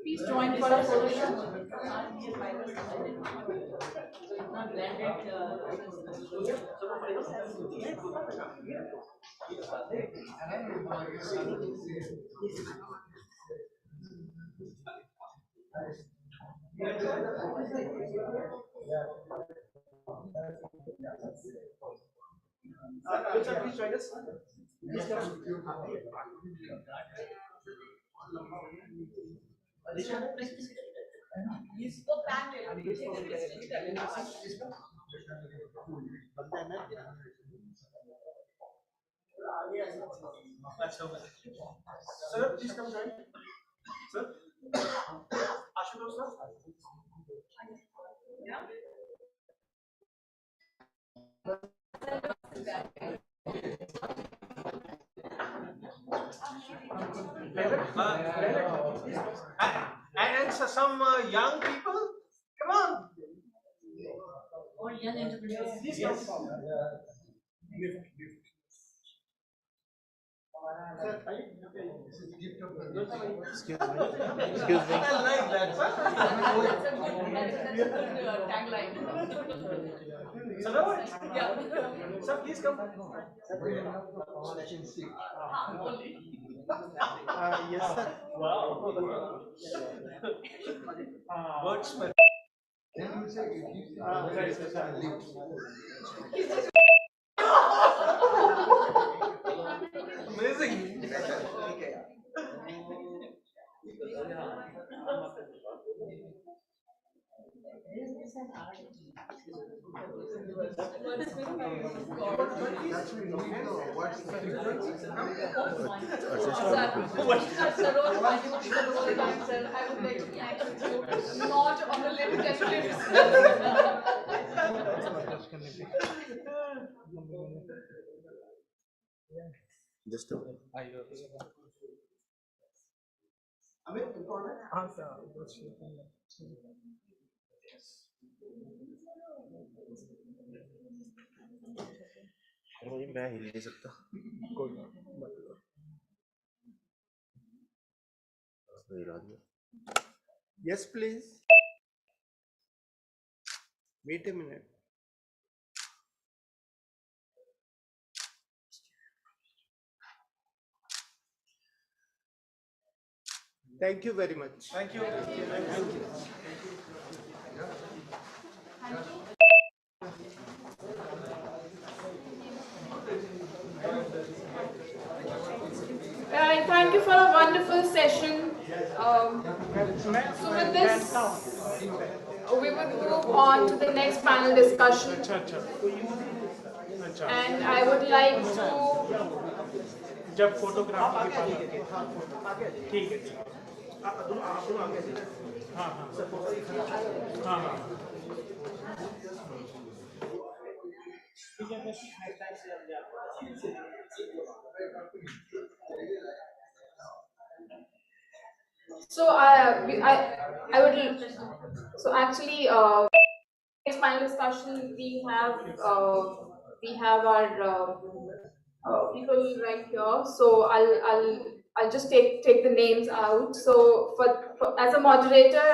Speaker 2: Please join for a photo shoot.
Speaker 1: please join us. Sir, please come join. Sir, Ashutosh sir. And some young people? Come on.
Speaker 4: All young entrepreneurs.
Speaker 1: Yes.
Speaker 6: Excuse me.
Speaker 1: I like that.
Speaker 2: That's a good tagline.
Speaker 1: So now,
Speaker 2: Yeah.
Speaker 1: sir, please come.
Speaker 6: Yes, sir.
Speaker 1: Wow. Wordsmith. Amazing.
Speaker 2: I would like to connect with you, not on the limited lips.
Speaker 6: Just a minute. मैं हिल नहीं सकता Yes, please. Wait a minute. Thank you very much.
Speaker 1: Thank you.
Speaker 2: Thank you for a wonderful session. So with this, we would move on to the next panel discussion. And I would like to
Speaker 1: जब photography की बात ठीक है हाँ हाँ हाँ
Speaker 2: So I would actually next panel discussion we have our people right here. So I'll just take the names out. So for as a moderator,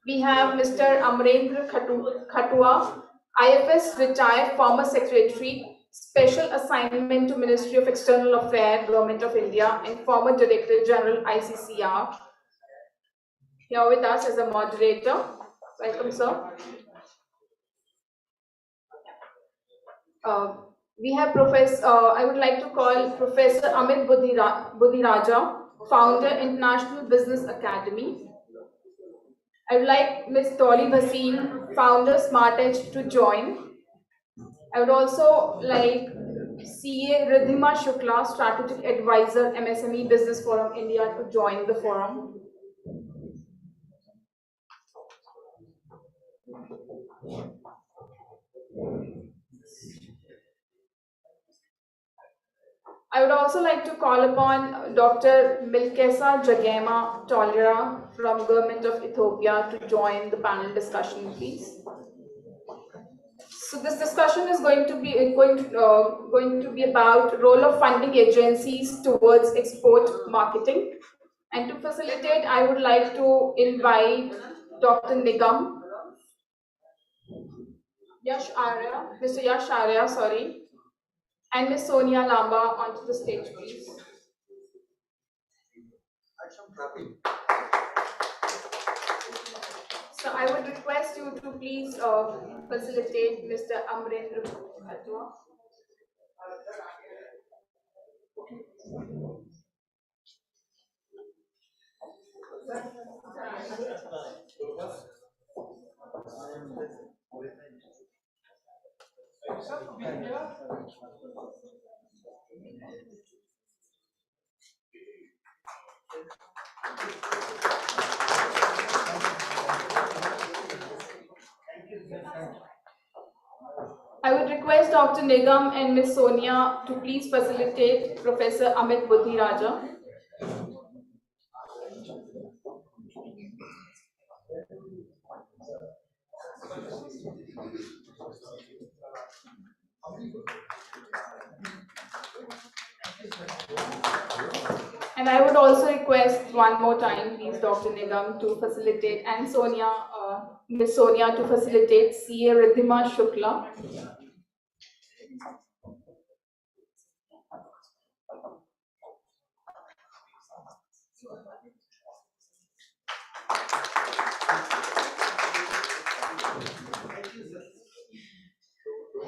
Speaker 2: we have Mr. Amrendra Khatua, IFS retired former secretary, special assignment to Ministry of External Affairs, Government of India, and former Director General ICCR. Here with us as a moderator. Welcome, sir. We have I would like to call Professor Amit Budhiraja, founder, International Business Academy. I would like Ms. Dolly Bhasin, founder, Smart Edge, to join. I would also like CA Ridhima Shukla, strategic advisor, MSME Business Forum India, to join the forum. I would also like to call upon Dr. Milkesa Jagema Tolera from Government of Ethiopia to join the panel discussion, please. So this discussion is going to be about role of funding agencies towards export marketing. And to facilitate, I would like to invite Dr. Nigam, Mr. Yash Arya, sorry, and Ms. Sonia Lamba onto the stage, please. So I would request you to please facilitate Mr. Amrendra Khatua. I would request Dr. Nigam and Ms. Sonia to please facilitate Professor Amit Budhiraja. And I would also request one more time, please, Dr. Nigam to facilitate, and Sonia, Ms. Sonia to facilitate CA Riddhima Shukla.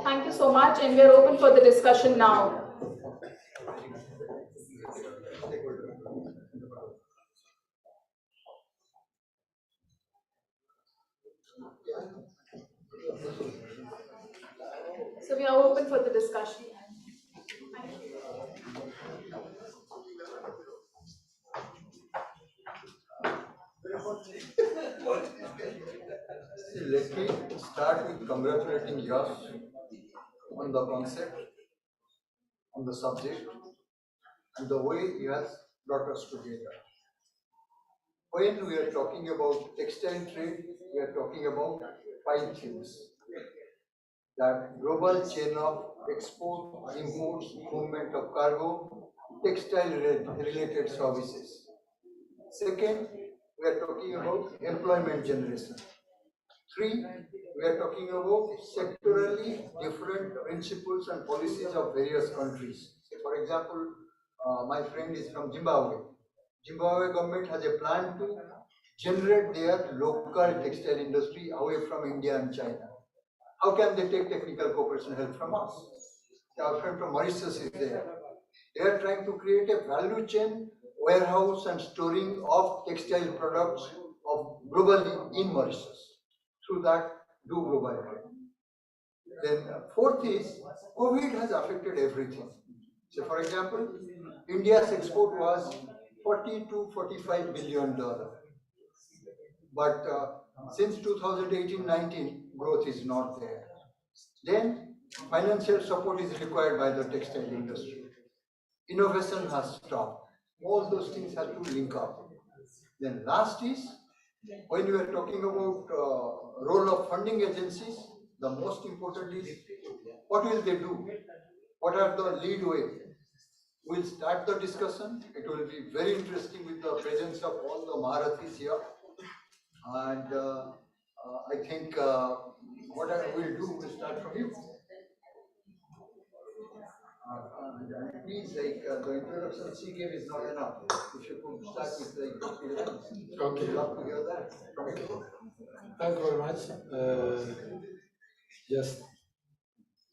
Speaker 2: Thank you so much, and we are open for the discussion now. So we are open for the discussion.
Speaker 7: Let me start with congratulating Yash on the concept, on the subject, and the way he has brought us together. When we are talking about textile trade, we are talking about 5 things. That global chain of export, imports, movement of cargo, textile related services. Second, we are talking about employment generation. 3, we are talking about sectorally different principles and policies of various countries. For example, my friend is from Zimbabwe. Zimbabwe government has a plan to generate their local textile industry away from India and China. How can they take technical cooperation help from us? Our friend from Mauritius is there. They are trying to create a value chain, warehouse and storing of textile products of globally in Mauritius. Through that, do global trade. Then fourth is, COVID has affected everything. So for example, India's export was $40 to $45 billion. But since 2018-19, growth is not there. Then financial support is required by the textile industry. Innovation has stopped. All those things have to link up. Then last is, when we are talking about role of funding agencies, the most important is, what will they do? What are the lead way? We'll start the discussion. It will be very interesting with the presence of all the Maharathis here. And I think what I will do, we'll start from you. And please, like the introduction she gave is not enough. If you could start with the okay. We'd love to hear that. Okay.
Speaker 5: Thank you very much. Yes,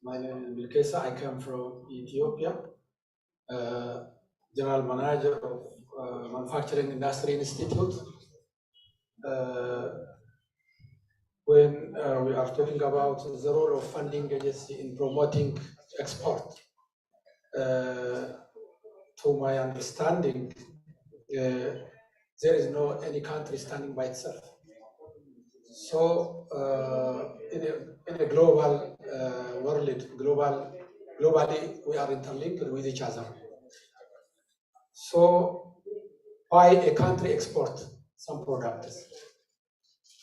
Speaker 5: my name is Bilkesa. I come from Ethiopia. General Manager of Manufacturing Industry Institute. When we are talking about the role of funding agency in promoting export, to my understanding, there is no any country standing by itself. So in a global world, globally, we are interlinked with each other. So why a country export some products?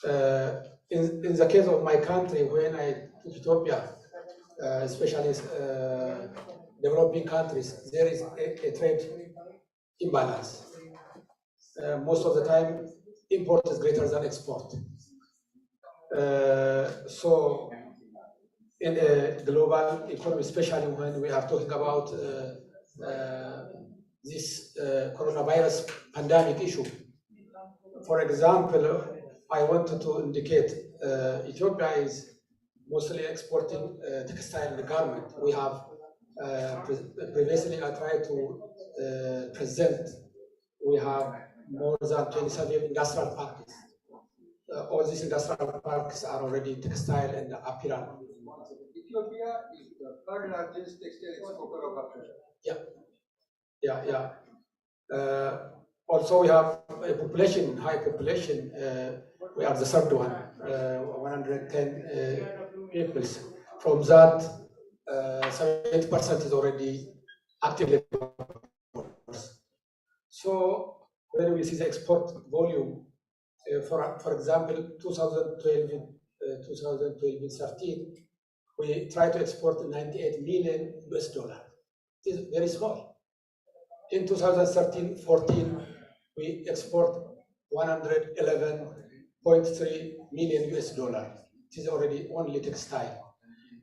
Speaker 5: In the case of my country, when I took Ethiopia, especially developing countries, there is a trade imbalance. Most of the time, import is greater than export. So in a global economy, especially when we are talking about this coronavirus pandemic issue. For example, I wanted to indicate Ethiopia is mostly exporting textile garment. We have previously I tried to present, we have more than 27 industrial parks. All these industrial parks are already textile and apparel.
Speaker 7: Ethiopia is the third largest textile exporter of Africa.
Speaker 5: Yeah. Also, we have a population, high population. We are the third one, 110 people. From that, 70% is already active. So when we see the export volume, for example, 2012
Speaker 8: 2012-13, we tried to export 98 million US dollar. It is very small. In 2013-14, we export 111.3 million US dollar. It is already only textile.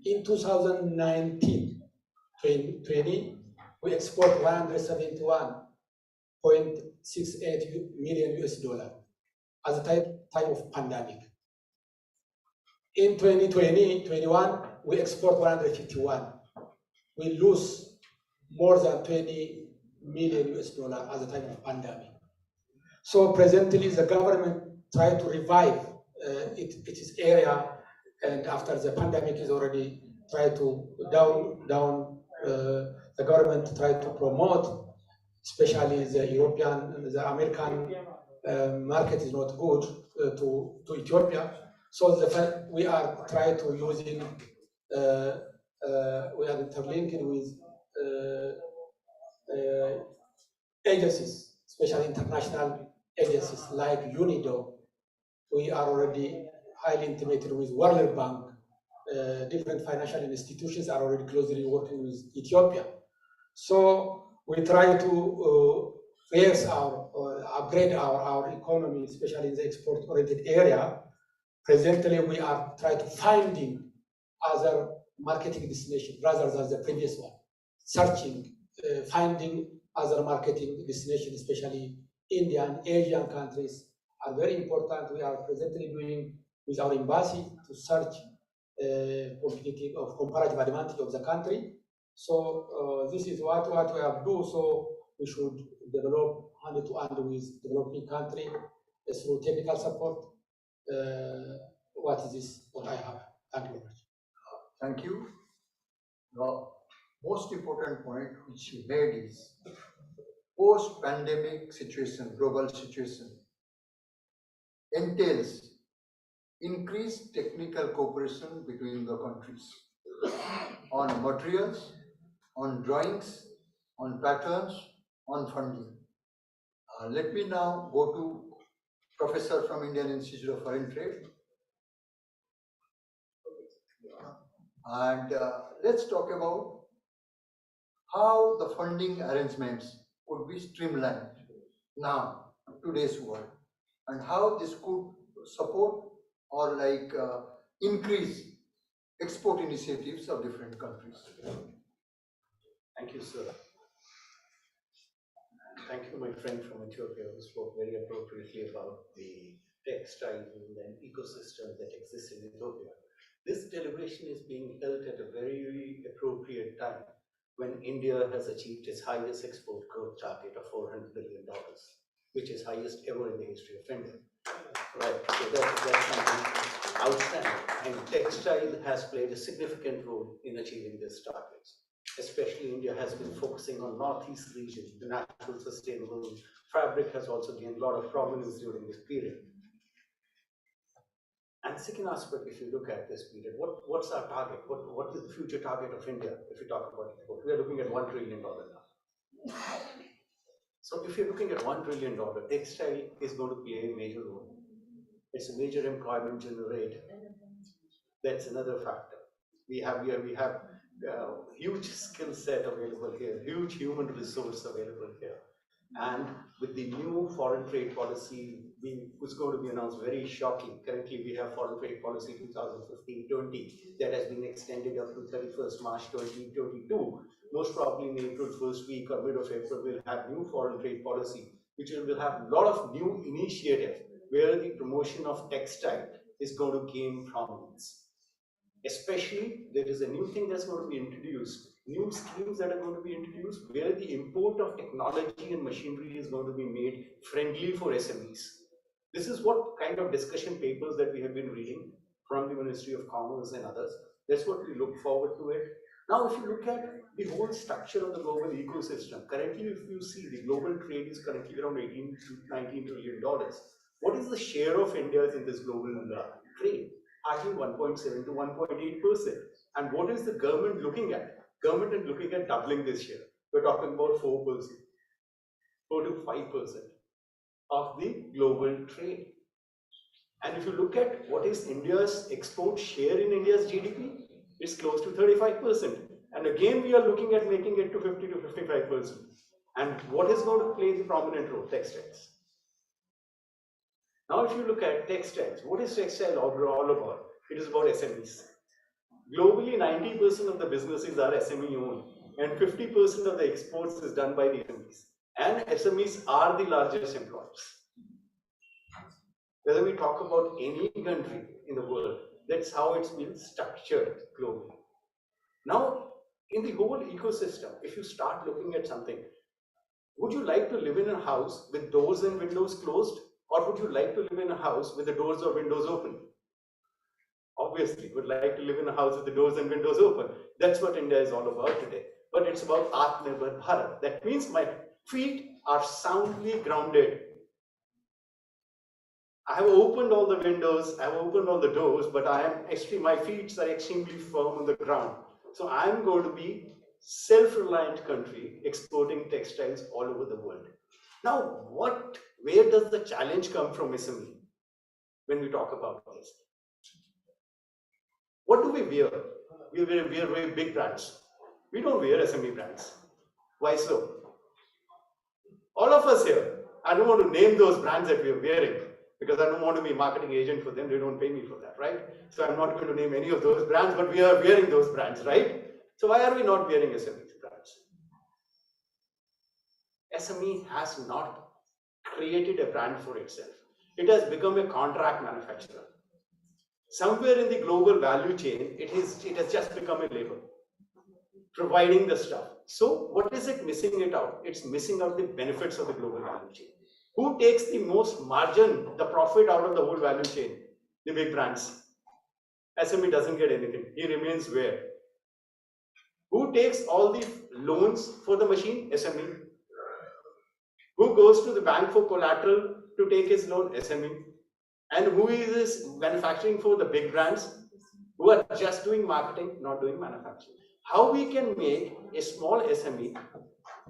Speaker 8: In 2019-20, we export 171.68 million US dollar as a time of pandemic. In 2020-21, we export 151. We lose more than 20 million US dollar at the time of pandemic. So presently, the government tried to revive its area, and after the pandemic is already tried to the government tried to promote, especially the European, the American market is not good to Ethiopia. So we are trying to using, we are interlinking with agencies, especially international agencies like UNIDO. We are already highly intimated with World Bank. Different financial institutions are already closely working with Ethiopia. So we try to raise upgrade our economy, especially in the export-oriented area. Presently, we are trying to finding other marketing destination rather than the previous one. Searching, finding other marketing destination, especially Indian, Asian countries are very important. We are presently doing with our embassy to search comparative advantage of the country. So this is what we have to do. So we should develop hand to hand with developing country through technical support. What is this? What I have. Thank you very much.
Speaker 7: Thank you. The most important point which you made is post-pandemic situation, global situation, entails increased technical cooperation between the countries on materials, on drawings, on patterns, on funding. Let me now go to Professor from Indian Institute of Foreign Trade. And let's talk about how the funding arrangements could be streamlined now, today's world, and how this could support or increase export initiatives of different countries.
Speaker 9: Thank you, sir. Thank you, my friend from Ethiopia, who spoke very appropriately about the textile and ecosystem that exists in Ethiopia. This deliberation is being held at a very appropriate time when India has achieved its highest export growth target of $400 billion, which is highest ever in the history of India. Right, so that's something outstanding. And textile has played a significant role in achieving these targets. Especially India has been focusing on Northeast region, the natural sustainable fabric has also gained a lot of prominence during this period. And second aspect, if you look at this period, what's our target? What is the future target of India if we talk about export? We are looking at $1 trillion now. So if you're looking at $1 trillion, textile is going to play a major role. It's a major employment generator. That's another factor. We have huge skill set available here, huge human resource available here. And with the new foreign trade policy, which is going to be announced very shortly. Currently, we have foreign trade policy 2015-20 that has been extended up to 31st March 2022. Most probably in April first week or mid of April, we'll have new foreign trade policy, which will have a lot of new initiatives where the promotion of textile is going to gain prominence. Especially, there is a new thing that's going to be introduced, new schemes that are going to be introduced where the import of technology and machinery is going to be made friendly for SMEs. This is what kind of discussion papers that we have been reading from the Ministry of Commerce and others. That's what we look forward to it. Now, if you look at the whole structure of the global ecosystem, currently, if you see the global trade is currently around $18 to $19 trillion. What is the share of India's in this global trade? Hardly 1.7 to 1.8%. And what is the government looking at? Government is looking at doubling this share. We're talking about 4%, 4 to 5% of the global trade. And if you look at what is India's export share in India's GDP, it's close to 35%. And again, we are looking at making it to 50 to 55%. And what is going to play the prominent role? Textiles. Now, if you look at textiles, what is textile all about? It is about SMEs. Globally, 90% of the businesses are SME owned, and 50% of the exports is done by the SMEs. And SMEs are the largest employers. Whether we talk about any country in the world, that's how it's been structured globally. Now, in the whole ecosystem, if you start looking at something, would you like to live in a house with doors and windows closed, or would you like to live in a house with the doors or windows open? Obviously, would like to live in a house with the doors and windows open. That's what India is all about today. But it's about Atmanirbhar Bharat. That means my feet are soundly grounded. I have opened all the windows, I have opened all the doors, but my feet are extremely firm on the ground. So I'm going to be self-reliant country exporting textiles all over the world. Now, where does the challenge come from SME when we talk about this? What do we wear? We wear big brands. We don't wear SME brands. Why so? All of us here, I don't want to name those brands that we are wearing because I don't want to be a marketing agent for them. They don't pay me for that, right? So I'm not going to name any of those brands, but we are wearing those brands, right? So why are we not wearing SME brands? SME has not created a brand for itself. It has become a contract manufacturer. Somewhere in the global value chain, it has just become a label, providing the stuff. So what is it missing it out? It's missing out the benefits of the global value chain. Who takes the most margin, the profit out of the whole value chain? The big brands. SME doesn't get anything. He remains where? Who takes all the loans for the machine? SME. Who goes to the bank for collateral to take his loan? SME. And who is manufacturing for the big brands? Who are just doing marketing, not doing manufacturing. How we can make a small SME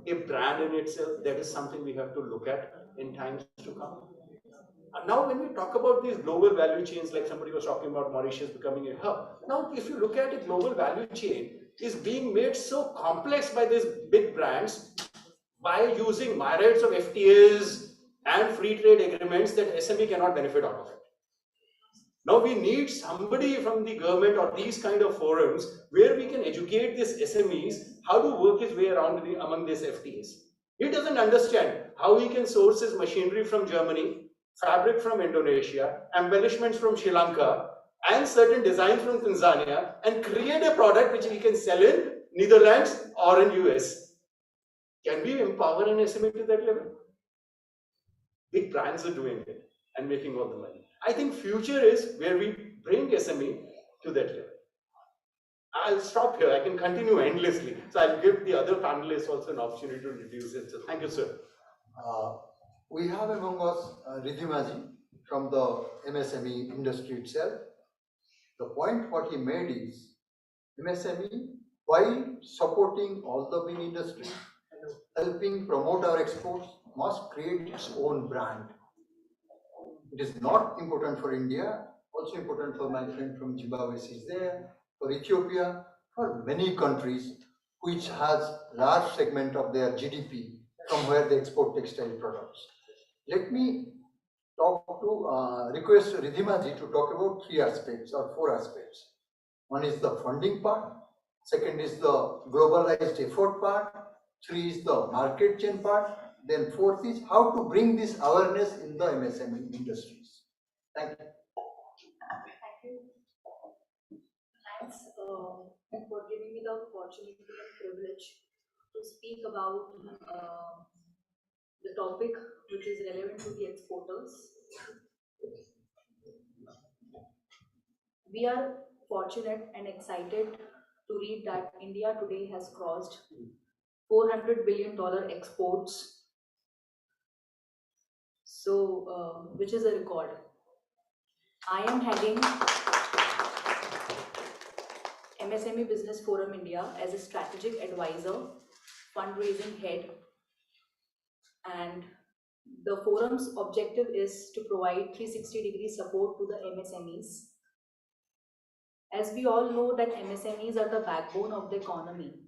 Speaker 9: a brand in itself, that is something we have to look at in times to come. And now when we talk about these global value chains, like somebody was talking about Mauritius becoming a hub. Now if you look at a global value chain, is being made so complex by these big brands by using myriads of FTAs and free trade agreements that SME cannot benefit out of it. Now we need somebody from the government or these kind of forums where we can educate these SMEs how to work his way around among these FTAs. He doesn't understand how he can source his machinery from Germany, fabric from Indonesia, embellishments from Sri Lanka, and certain designs from Tanzania, and create a product which he can sell in Netherlands or in US. Can we empower an SME to that level? Big brands are doing it and making all the money. I think future is where we bring SME to that level. I'll stop here. I can continue endlessly. So I'll give the other panelists also an opportunity to introduce it. So thank you, sir.
Speaker 7: We have among us Ridhimaji from the MSME industry itself. The point what he made is MSME, while supporting all the big industry, helping promote our exports, must create its own brand. It is not important for India, also important for my friend from Zimbabwe is there, for Ethiopia, for many countries which has large segment of their GDP from where they export textile products. Let me request Ridhimaji to talk about 3 aspects or 4 aspects. One is the funding part, second is the globalized effort part, 3 is the market chain part, then 4th is how to bring this awareness in the MSME industries. Thank you.
Speaker 2: Thank you. Thanks for giving me the opportunity and privilege to speak about the topic which is relevant to the exporters. We are fortunate and excited to read that India today has crossed $400 billion exports. So, which is a record. I am heading MSME Business Forum India as a strategic advisor, fundraising head, and The forum's objective is to provide 360-degree support to the MSMEs. As we all know that MSMEs are the backbone of the economy.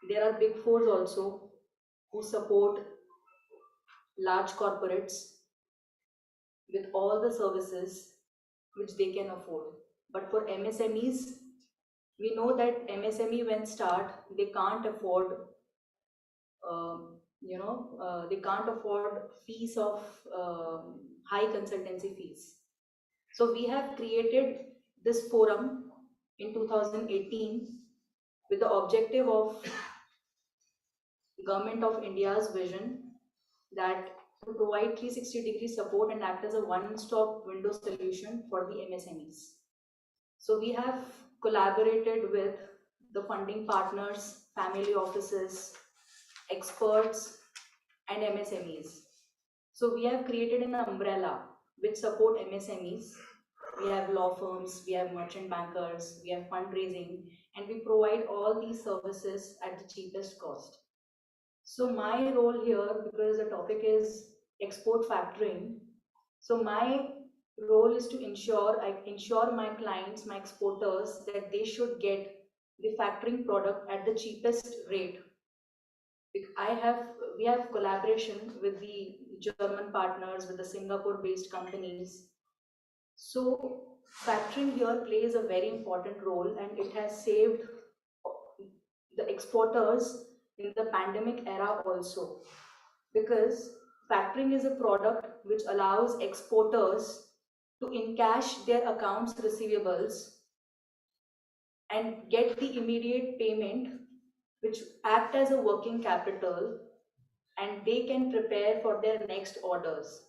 Speaker 2: There are big fours also who support large corporates with all the services which they can afford. But for MSMEs, we know that MSME when start, they can't afford, they can't afford fees of high consultancy fees. So we have created this forum in 2018 with the objective of Government of India's vision that to provide 360-degree support and act as a one-stop window solution for the MSMEs. So we have collaborated with the funding partners, family offices, experts, and MSMEs. So we have created an umbrella which support MSMEs. We have law firms, we have merchant bankers, we have fundraising, and we provide all these services at the cheapest cost. So my role here, because the topic is export factoring, so my role is to ensure my clients, my exporters, that they should get the factoring product at the cheapest rate. We have collaboration with the German partners, with the Singapore-based companies. So factoring here plays a very important role, and it has saved the exporters in the pandemic era also, because factoring is a product which allows exporters to encash their accounts receivables and get the immediate payment, which act as a working capital, and they can prepare for their next orders.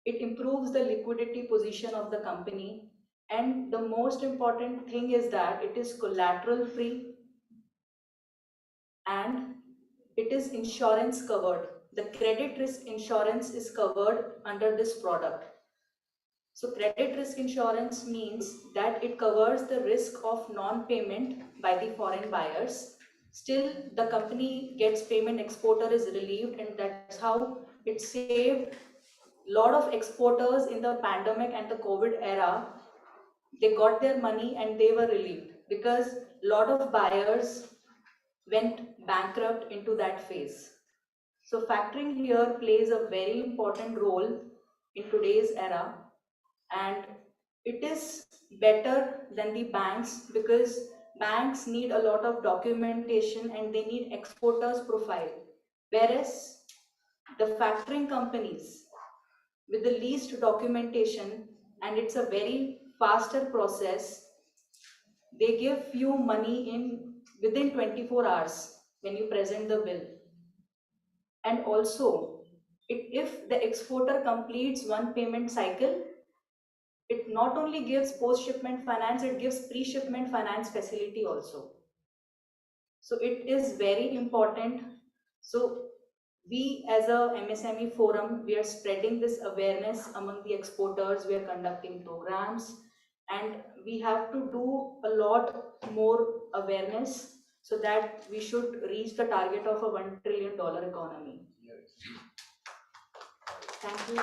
Speaker 2: It improves the liquidity position of the company, and the most important thing is that it is collateral free and it is insurance covered. The credit risk insurance is covered under this product. So credit risk insurance means that it covers the risk of non-payment by the foreign buyers. Still, the company gets payment, exporter is relieved, and that's how it saved a lot of exporters in the pandemic and the COVID era. They got their money and they were relieved because a lot of buyers went bankrupt into that phase. So factoring here plays a very important role in today's era, and it is better than the banks because banks need a lot of documentation and they need exporters profile, whereas the factoring companies with the least documentation, and it's a very faster process, they give you money in within 24 hours when you present the bill. And also, if the exporter completes one payment cycle, it not only gives post-shipment finance, it gives pre-shipment finance facility also. So it is very important. So we as a MSME forum, we are spreading this awareness among the exporters. We are conducting programs, and we have to do a lot more awareness so that we should reach the target of a $1 trillion economy. Thank you.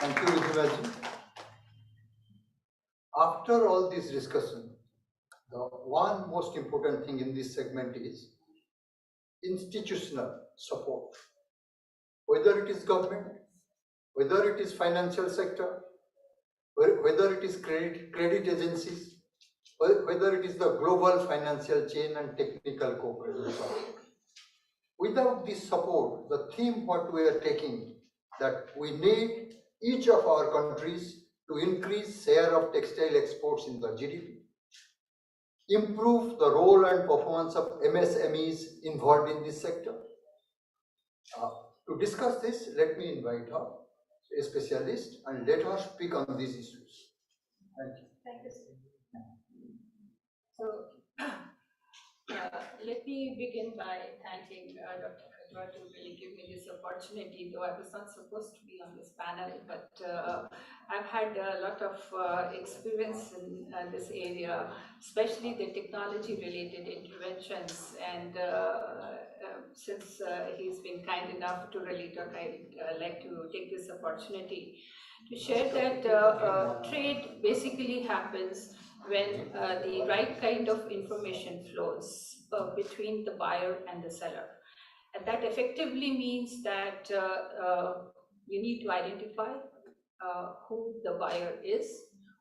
Speaker 7: Thank you, Ridhima. After all this discussion, the one most important thing in this segment is institutional support. Whether it is government, whether it is financial sector, whether it is credit agencies, whether it is the global financial chain and technical cooperation support. Without this support, the theme what we are taking, that we need each of our countries to increase share of textile exports in the GDP, improve the role and performance of MSMEs involved in this sector. To discuss this, let me invite her, a specialist, and let her speak on these issues. Thank you.
Speaker 10: Thank you, sir. So, let me begin by thanking Dr. to really give me this opportunity, though I was not supposed to be on this panel, but I've had a lot of experience in this area, especially the technology-related interventions. And since he's been kind enough to really talk, I'd like to take this opportunity to share that trade basically happens when the right kind of information flows between the buyer and the seller. And that effectively means that you need to identify who the buyer is,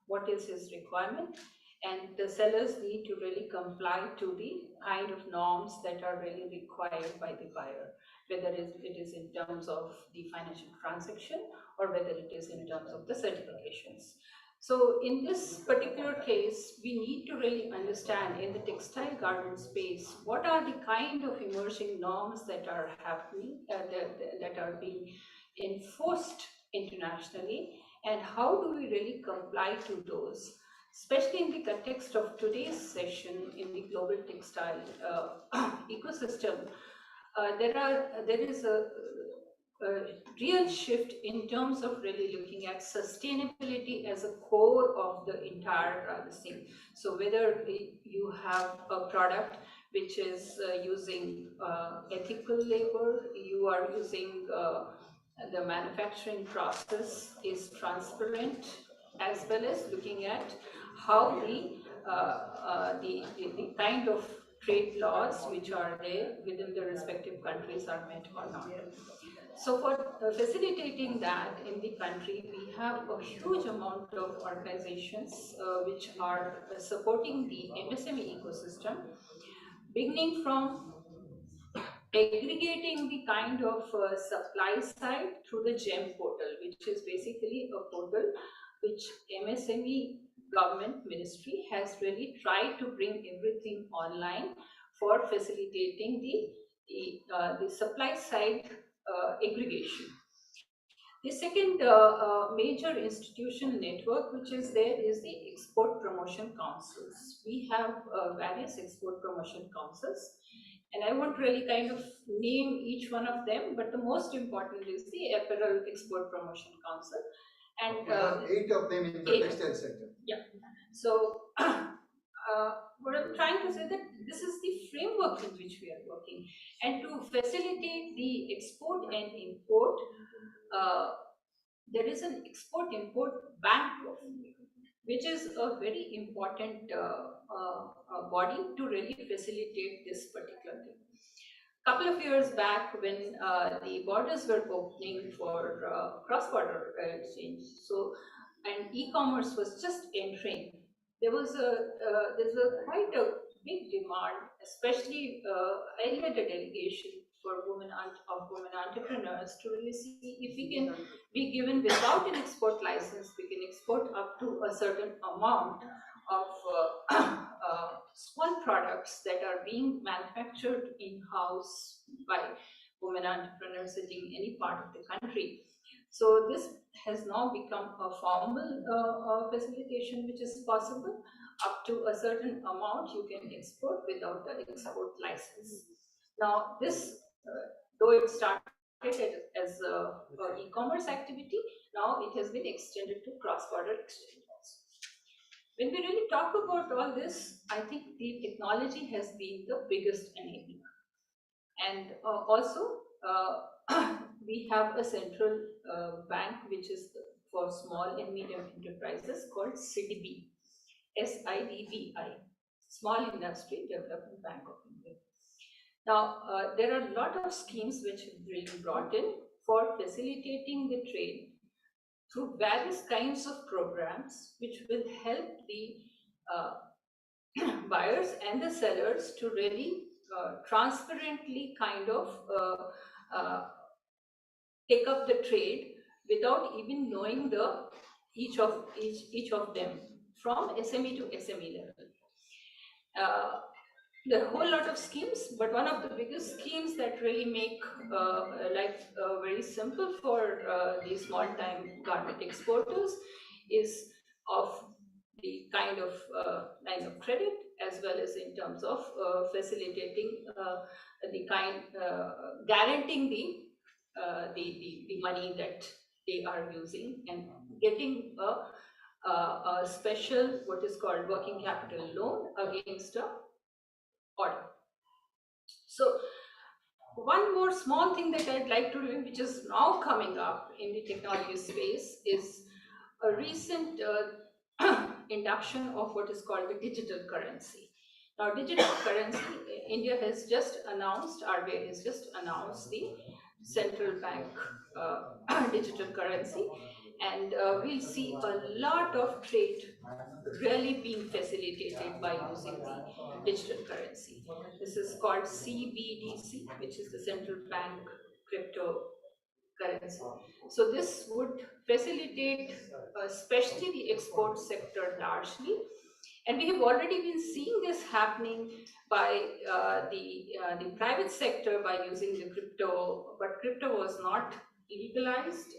Speaker 10: what is his requirement, and the sellers need to really comply to the kind of norms that are really required by the buyer, whether it is in terms of the financial transaction or whether it is in terms of the certifications. So in this particular case, we need to really understand in the textile garment space, what are the kind of emerging norms that are happening, that are being enforced internationally, and how do we really comply to those, especially in the context of today's session in the global textile ecosystem. There is a real shift in terms of really looking at sustainability as a core of the entire thing. So whether you have a product which is using ethical labor, you are using the manufacturing process is transparent, as well as looking at how the kind of trade laws which are there within the respective countries are met or not. So for facilitating that in the country, we have a huge amount of organizations which are supporting the MSME ecosystem, beginning from aggregating the kind of supply side through the GEM portal, which is basically a portal which MSME government ministry has really tried to bring everything online for facilitating the supply side aggregation. The second major institutional network which is there is the export promotion councils. We have various export promotion councils, and I won't really kind of name each one of them, but the most important is the Apparel Export Promotion Council. And
Speaker 7: We have 8 of them in the textile sector.
Speaker 10: Yeah. So what I'm trying to say that this is the framework in which we are working, and to facilitate the export and import, there is an export-import bank of India, which is a very important body to really facilitate this particular thing. Couple of years back, when the borders were opening for cross-border exchange, so and e-commerce was just entering, there's quite a big demand, especially I led a delegation for women entrepreneurs to really see if we can be given without an export license, we can export up to a certain amount of small products that are being manufactured in-house by women entrepreneurs sitting in any part of the country. So this has now become a formal facilitation which is possible. Up to a certain amount you can export without the export license. Now this, though it started as a e-commerce activity, now it has been extended to cross-border exchange. When we really talk about all this, I think the technology has been the biggest enabler. And also, we have a central bank which is for small and medium enterprises called SIDBI, SIDBI, Small Industry Development Bank of India. Now, there are a lot of schemes which have been brought in for facilitating the trade through various kinds of programs which will help the buyers and the sellers to really transparently kind of take up the trade without even knowing each of them from SME to SME level. There are a whole lot of schemes, but one of the biggest schemes that really make life very simple for the small-time garment exporters is of the kind of line of credit as well as in terms of facilitating guaranteeing the money that they are using and getting a special, what is called working capital loan against a order. So one more small thing that I'd like to do, which is now coming up in the technology space, is a recent induction of what is called the digital currency. Now, digital currency, India has just announced, RBI has just announced the central bank digital currency, and we'll see a lot of trade really being facilitated by using the digital currency. This is called CBDC, which is the central bank cryptocurrency. So this would facilitate especially the export sector largely. And we have already been seeing this happening by the private sector by using the crypto, but crypto was not legalized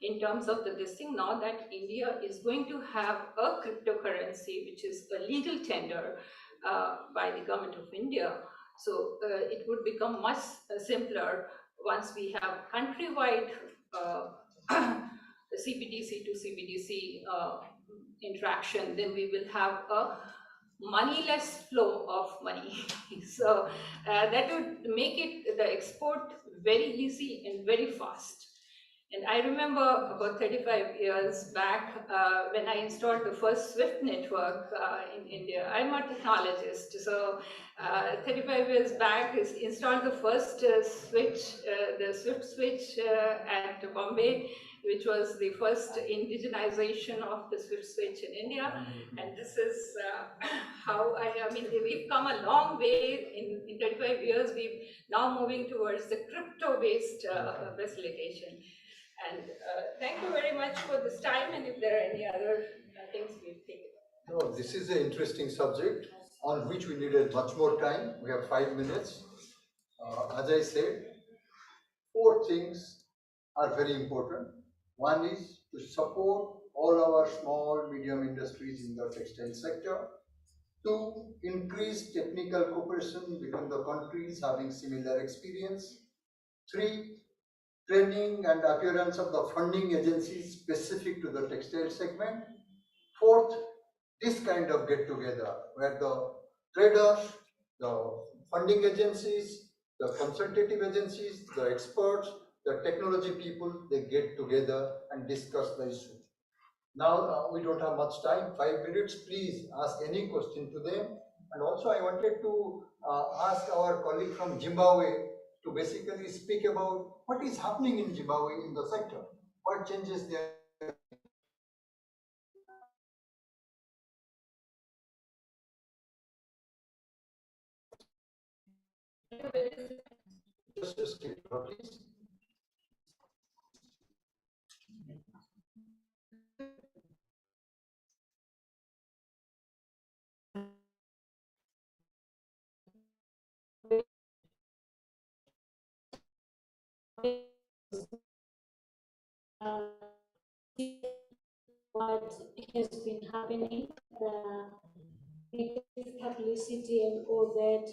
Speaker 10: in terms of this thing. Now that India is going to have a cryptocurrency, which is a legal tender by the government of India, so it would become much simpler once we have countrywide CBDC to CBDC interaction. Then we will have a moneyless flow of money. So that would make it the export very easy and very fast. And I remember about 35 years back when I installed the first SWIFT network in India. I'm a technologist, so 35 years back, I installed the first the SWIFT switch at Bombay, which was the first indigenization of the SWIFT switch in India. And this is how I mean, we've come a long way in 35 years. We're now moving towards the crypto-based facilitation. And thank you very much for this time. And if there are any other things, we'll take it.
Speaker 7: No, this is an interesting subject on which we needed much more time. We have 5 minutes. As I said, 4 things are very important. One is to support all our small, medium industries in the textile sector. 2, increase technical cooperation between the countries having similar experience. 3, training and appearance of the funding agencies specific to the textile segment. 4th, this kind of get together where the traders, the funding agencies, the consultative agencies, the experts, the technology people, they get together and discuss the issue. Now we don't have much time, 5 minutes, please ask any question to them. And also I wanted to ask our colleague from Zimbabwe to basically speak about what is happening in Zimbabwe in the sector, what changes there. Just click, please.
Speaker 11: What has been happening, the negative publicity and all that,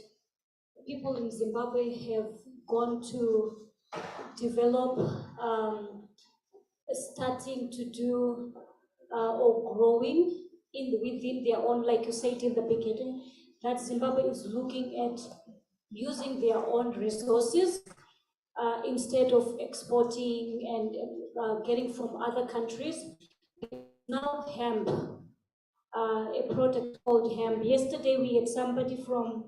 Speaker 11: people in Zimbabwe have gone to develop, starting to do or growing within their own, like you said in the beginning, that Zimbabwe is looking at using their own resources instead of exporting and getting from other countries. Now hemp, a product called hemp. Yesterday we had somebody from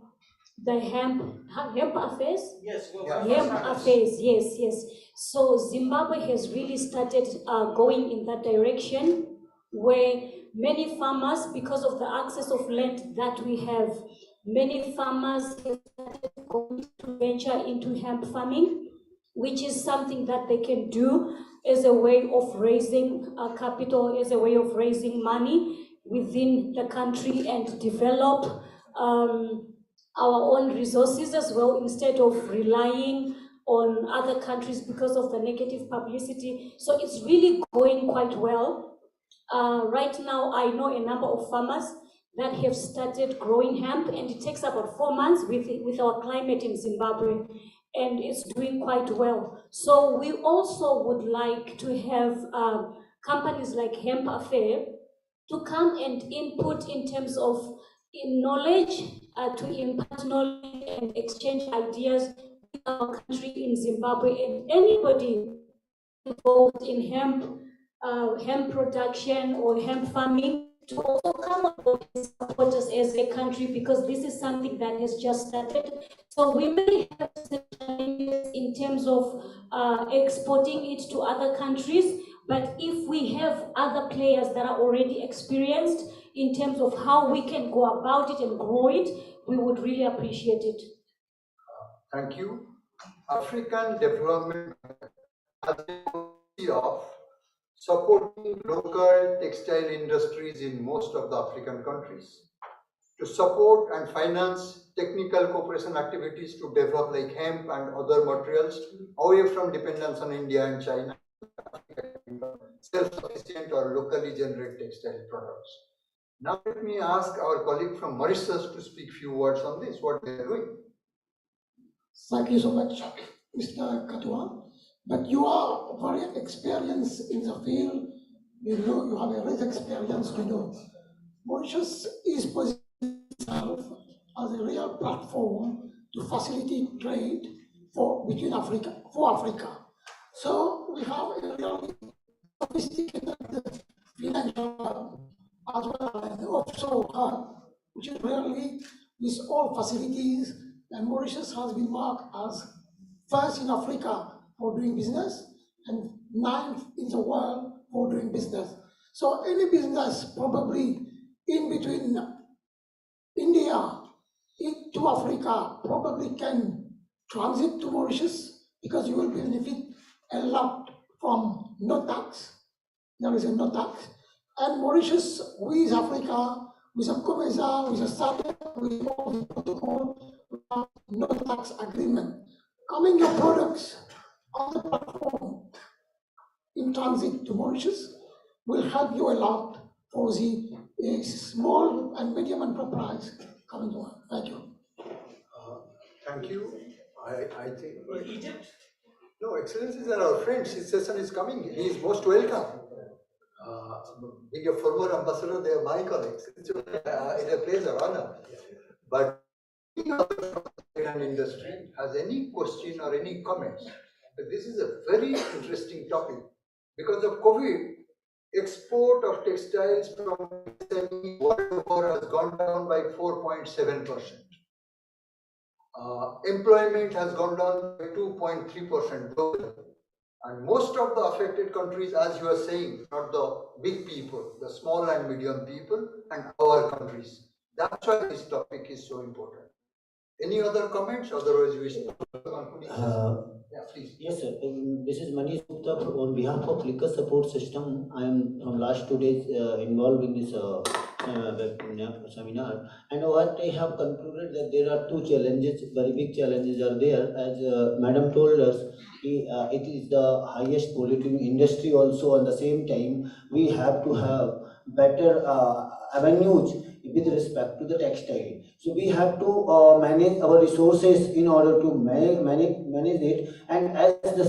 Speaker 11: the hemp affairs.
Speaker 1: Yes,
Speaker 11: Hemp affairs. Yes. So Zimbabwe has really started going in that direction, where many farmers, because of the access of land that we have, many farmers have started going to venture into hemp farming, which is something that they can do as a way of raising capital, as a way of raising money within the country and develop our own resources as well, instead of relying on other countries because of the negative publicity. So it's really going quite well. Right now, I know a number of farmers that have started growing hemp, and it takes about 4 months with our climate in Zimbabwe, and it's doing quite well. So we also would like to have companies like Hemp Affair to come and input in terms of knowledge, to impart knowledge and exchange ideas with our country in Zimbabwe, and anybody involved in hemp production or hemp farming to also come on board and support us as a country, because this is something that has just started. So we may have some challenges in terms of exporting it to other countries, but if we have other players that are already experienced in terms of how we can go about it and grow it, we would really appreciate it.
Speaker 7: Thank you. African Development has a policy of supporting local textile industries in most of the African countries, to support and finance technical cooperation activities to develop like hemp and other materials away from dependence on India and China, self-sufficient or locally generated textile products. Now let me ask our colleague from Mauritius to speak few words on this, what they are doing.
Speaker 12: Thank you so much, Mr. Katua. But you are very experienced in the field. You know, you have a rich experience. You know, Mauritius is positioning itself as a real platform to facilitate trade between Africa, for Africa. So we have a really sophisticated financial hub as well as the offshore hub, which is really with all facilities, and Mauritius has been marked as first in Africa for doing business and 9th in the world for doing business. So any business probably in between India to Africa probably can transit to Mauritius, because you will benefit a lot from no tax. There is a no tax. And Mauritius, with Africa, with a COMESA, with a SADC, with all the protocol, we have no tax agreement. Coming your products on the platform in transit to Mauritius will help you a lot for the small and medium enterprise coming to. Thank you.
Speaker 7: Thank you. I think Egypt. No, Excellencies are our friends. His session is coming. He is most welcome. Being a former ambassador, they are my colleagues. It's a pleasure, honor. But African industry has any question or any comments? This is a very interesting topic. Because of COVID, export of textiles from SME world over has gone down by 4.7%. Employment has gone down by 2.3% globally. And most of the affected countries, as you are saying, not the big people, the small and medium people, and our countries. That's why this topic is so important. Any other comments? Otherwise, we start. Yeah, please.
Speaker 13: Yes, sir. This is Manish Gupta on behalf of Liquor Support System. I am from last 2 days involved in this seminar, and what I have concluded that there are two challenges, very big challenges are there. As Madam told us, it is the highest polluting industry. Also, at the same time, we have to have better avenues with respect to the textile. So we have to manage our resources in order to manage it. And as the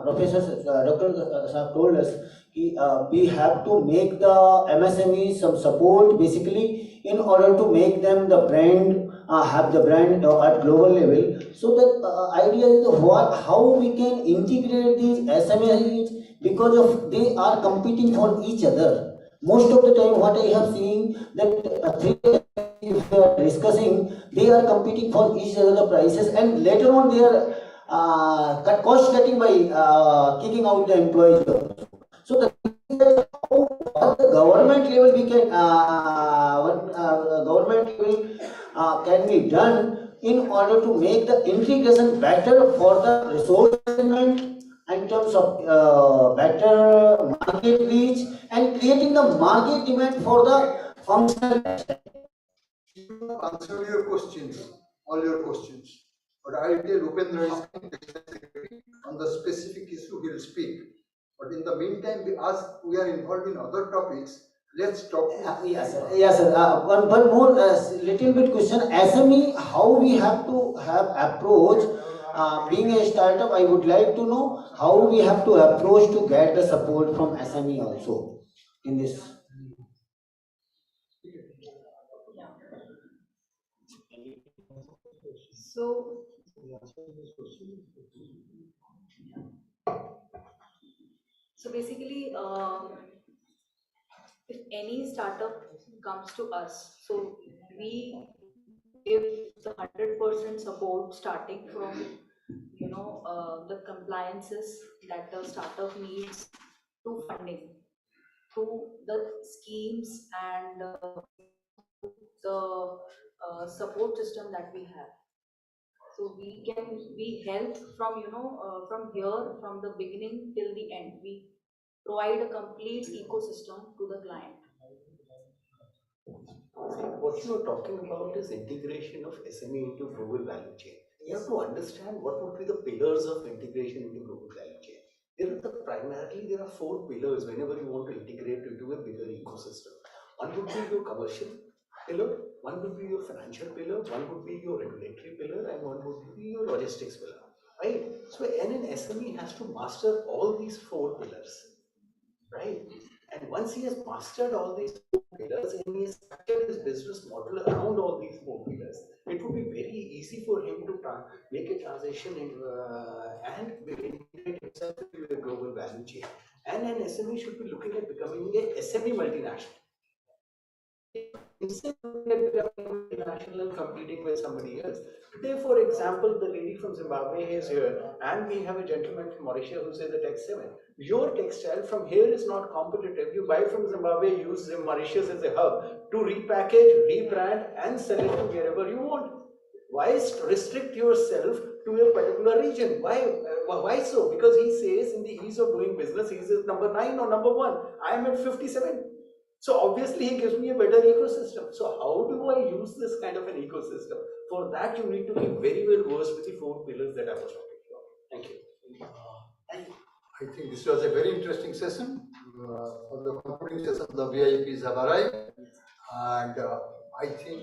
Speaker 13: Professor Dr. Saab told us, we have to make the MSMEs some support basically in order to make them the brand, have the brand at global level. So the idea is how we can integrate these SMEs, because of they are competing for each other. Most of the time, what I have seen that if they are discussing, they are competing for each other the prices, and later on they are cost cutting by kicking out the employees. So what the government level we can government level can be done in order to make the integration better for the resource management, in terms of better market reach and creating the market demand for the functional.
Speaker 7: You have answered your questions, all your questions. But I'll tell Upendra is on the specific issue he will speak. But in the meantime, as we are involved in other topics, Let's talk.
Speaker 13: Yes, sir. Yes, sir. One more little bit question. SME, how we have to have approach? Being a startup, I would like to know how we have to approach to get the support from SME also in this.
Speaker 2: So, so basically, if any startup comes to us, so we give the 100% support starting from the compliances that the startup needs to funding, through the schemes and the support system that we have. So we help from from here, from the beginning till the end. We provide a complete ecosystem to the client.
Speaker 9: What you are talking about is integration of SME into global value chain. You have to understand what would be the pillars of integration into global value chain. Primarily there are four pillars whenever you want to integrate into a bigger ecosystem. One would be your commercial pillar, one would be your financial pillar, one would be your regulatory pillar, and one would be your logistics pillar. Right? So an SME has to master all these four pillars. Right? And once he has mastered all these four pillars and he has structured his business model around all these four pillars, it would be very easy for him to make a transition and integrate himself into a global value chain. And an SME should be looking at becoming a SME multinational. Instead of becoming multinational and competing with somebody else. Today, for example, the lady from Zimbabwe is here, and we have a gentleman from Mauritius who says the Tech7. Your textile from here is not competitive. You buy from Zimbabwe, use Mauritius as a hub to repackage, rebrand, and sell it to wherever you want. Why restrict yourself to a particular region? Why so? Because he says in the ease of doing business, he says number 9 or number 1. I am at 57. So obviously he gives me a better ecosystem. So how do I use this kind of an ecosystem? For that you need to be very well versed with the four pillars that I was talking about. Thank you.
Speaker 7: I think this was a very interesting session. For the concluding session, the VIPs have arrived, and I think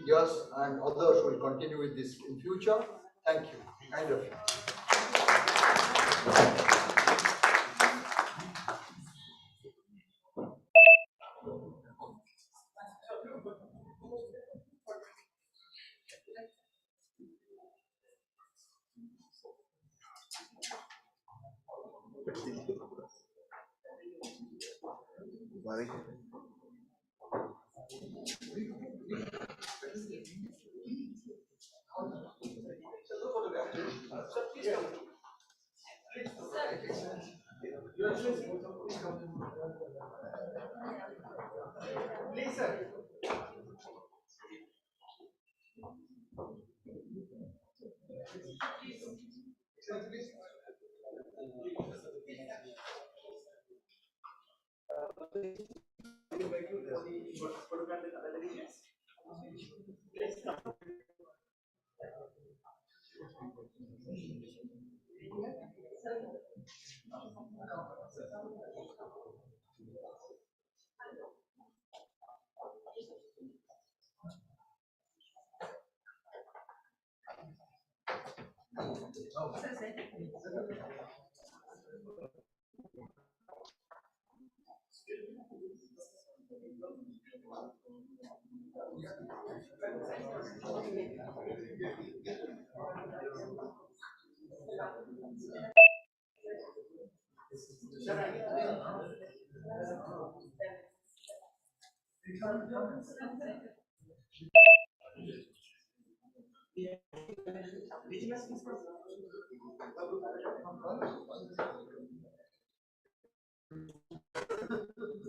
Speaker 7: yes, and others will continue with this in future. Thank you. Kind of you. Please, sir.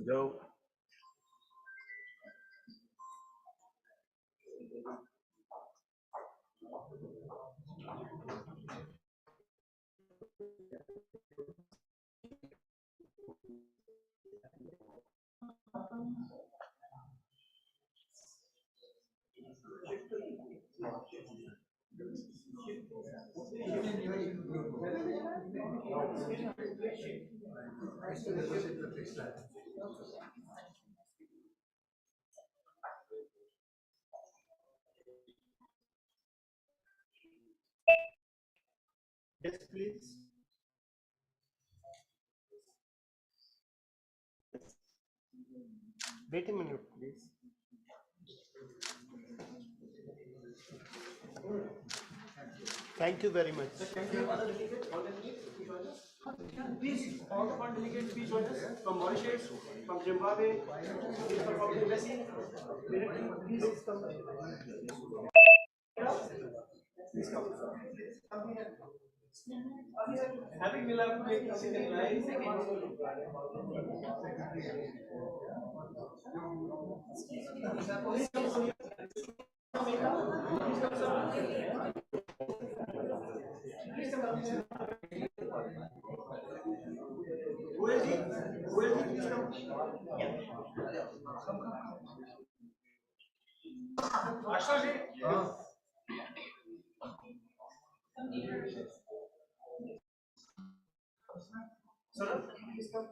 Speaker 6: Go. Yes, please. Wait a minute, please. Thank you very much.
Speaker 14: Please, all the one delegates, please join us from Mauritius, from Zimbabwe, from the USA. Please come.
Speaker 1: I think we'll have to make a second line.
Speaker 14: Who is he? Please come. Ashra ji. Sir, please come.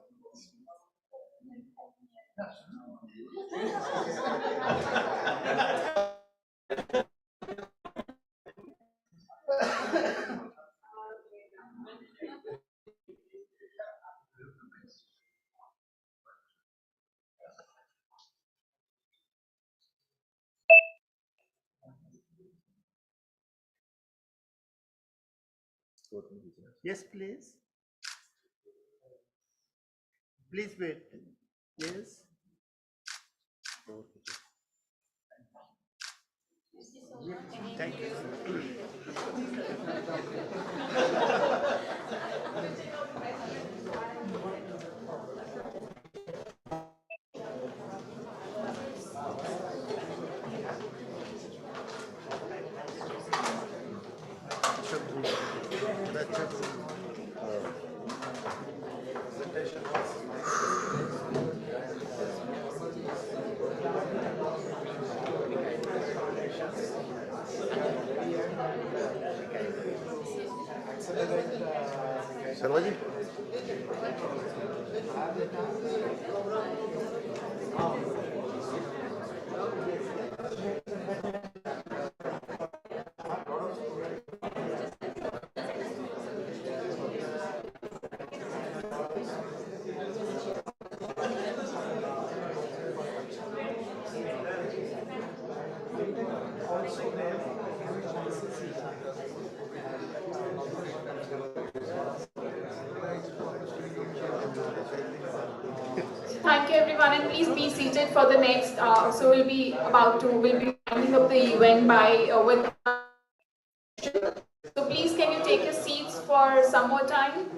Speaker 6: Yes, please. Please wait. Yes. Thank you.
Speaker 15: Sarvaji?
Speaker 16: Thank you everyone, and please be seated for the next. So we'll be winding up the event by with. So please, can you take your seats for some more time?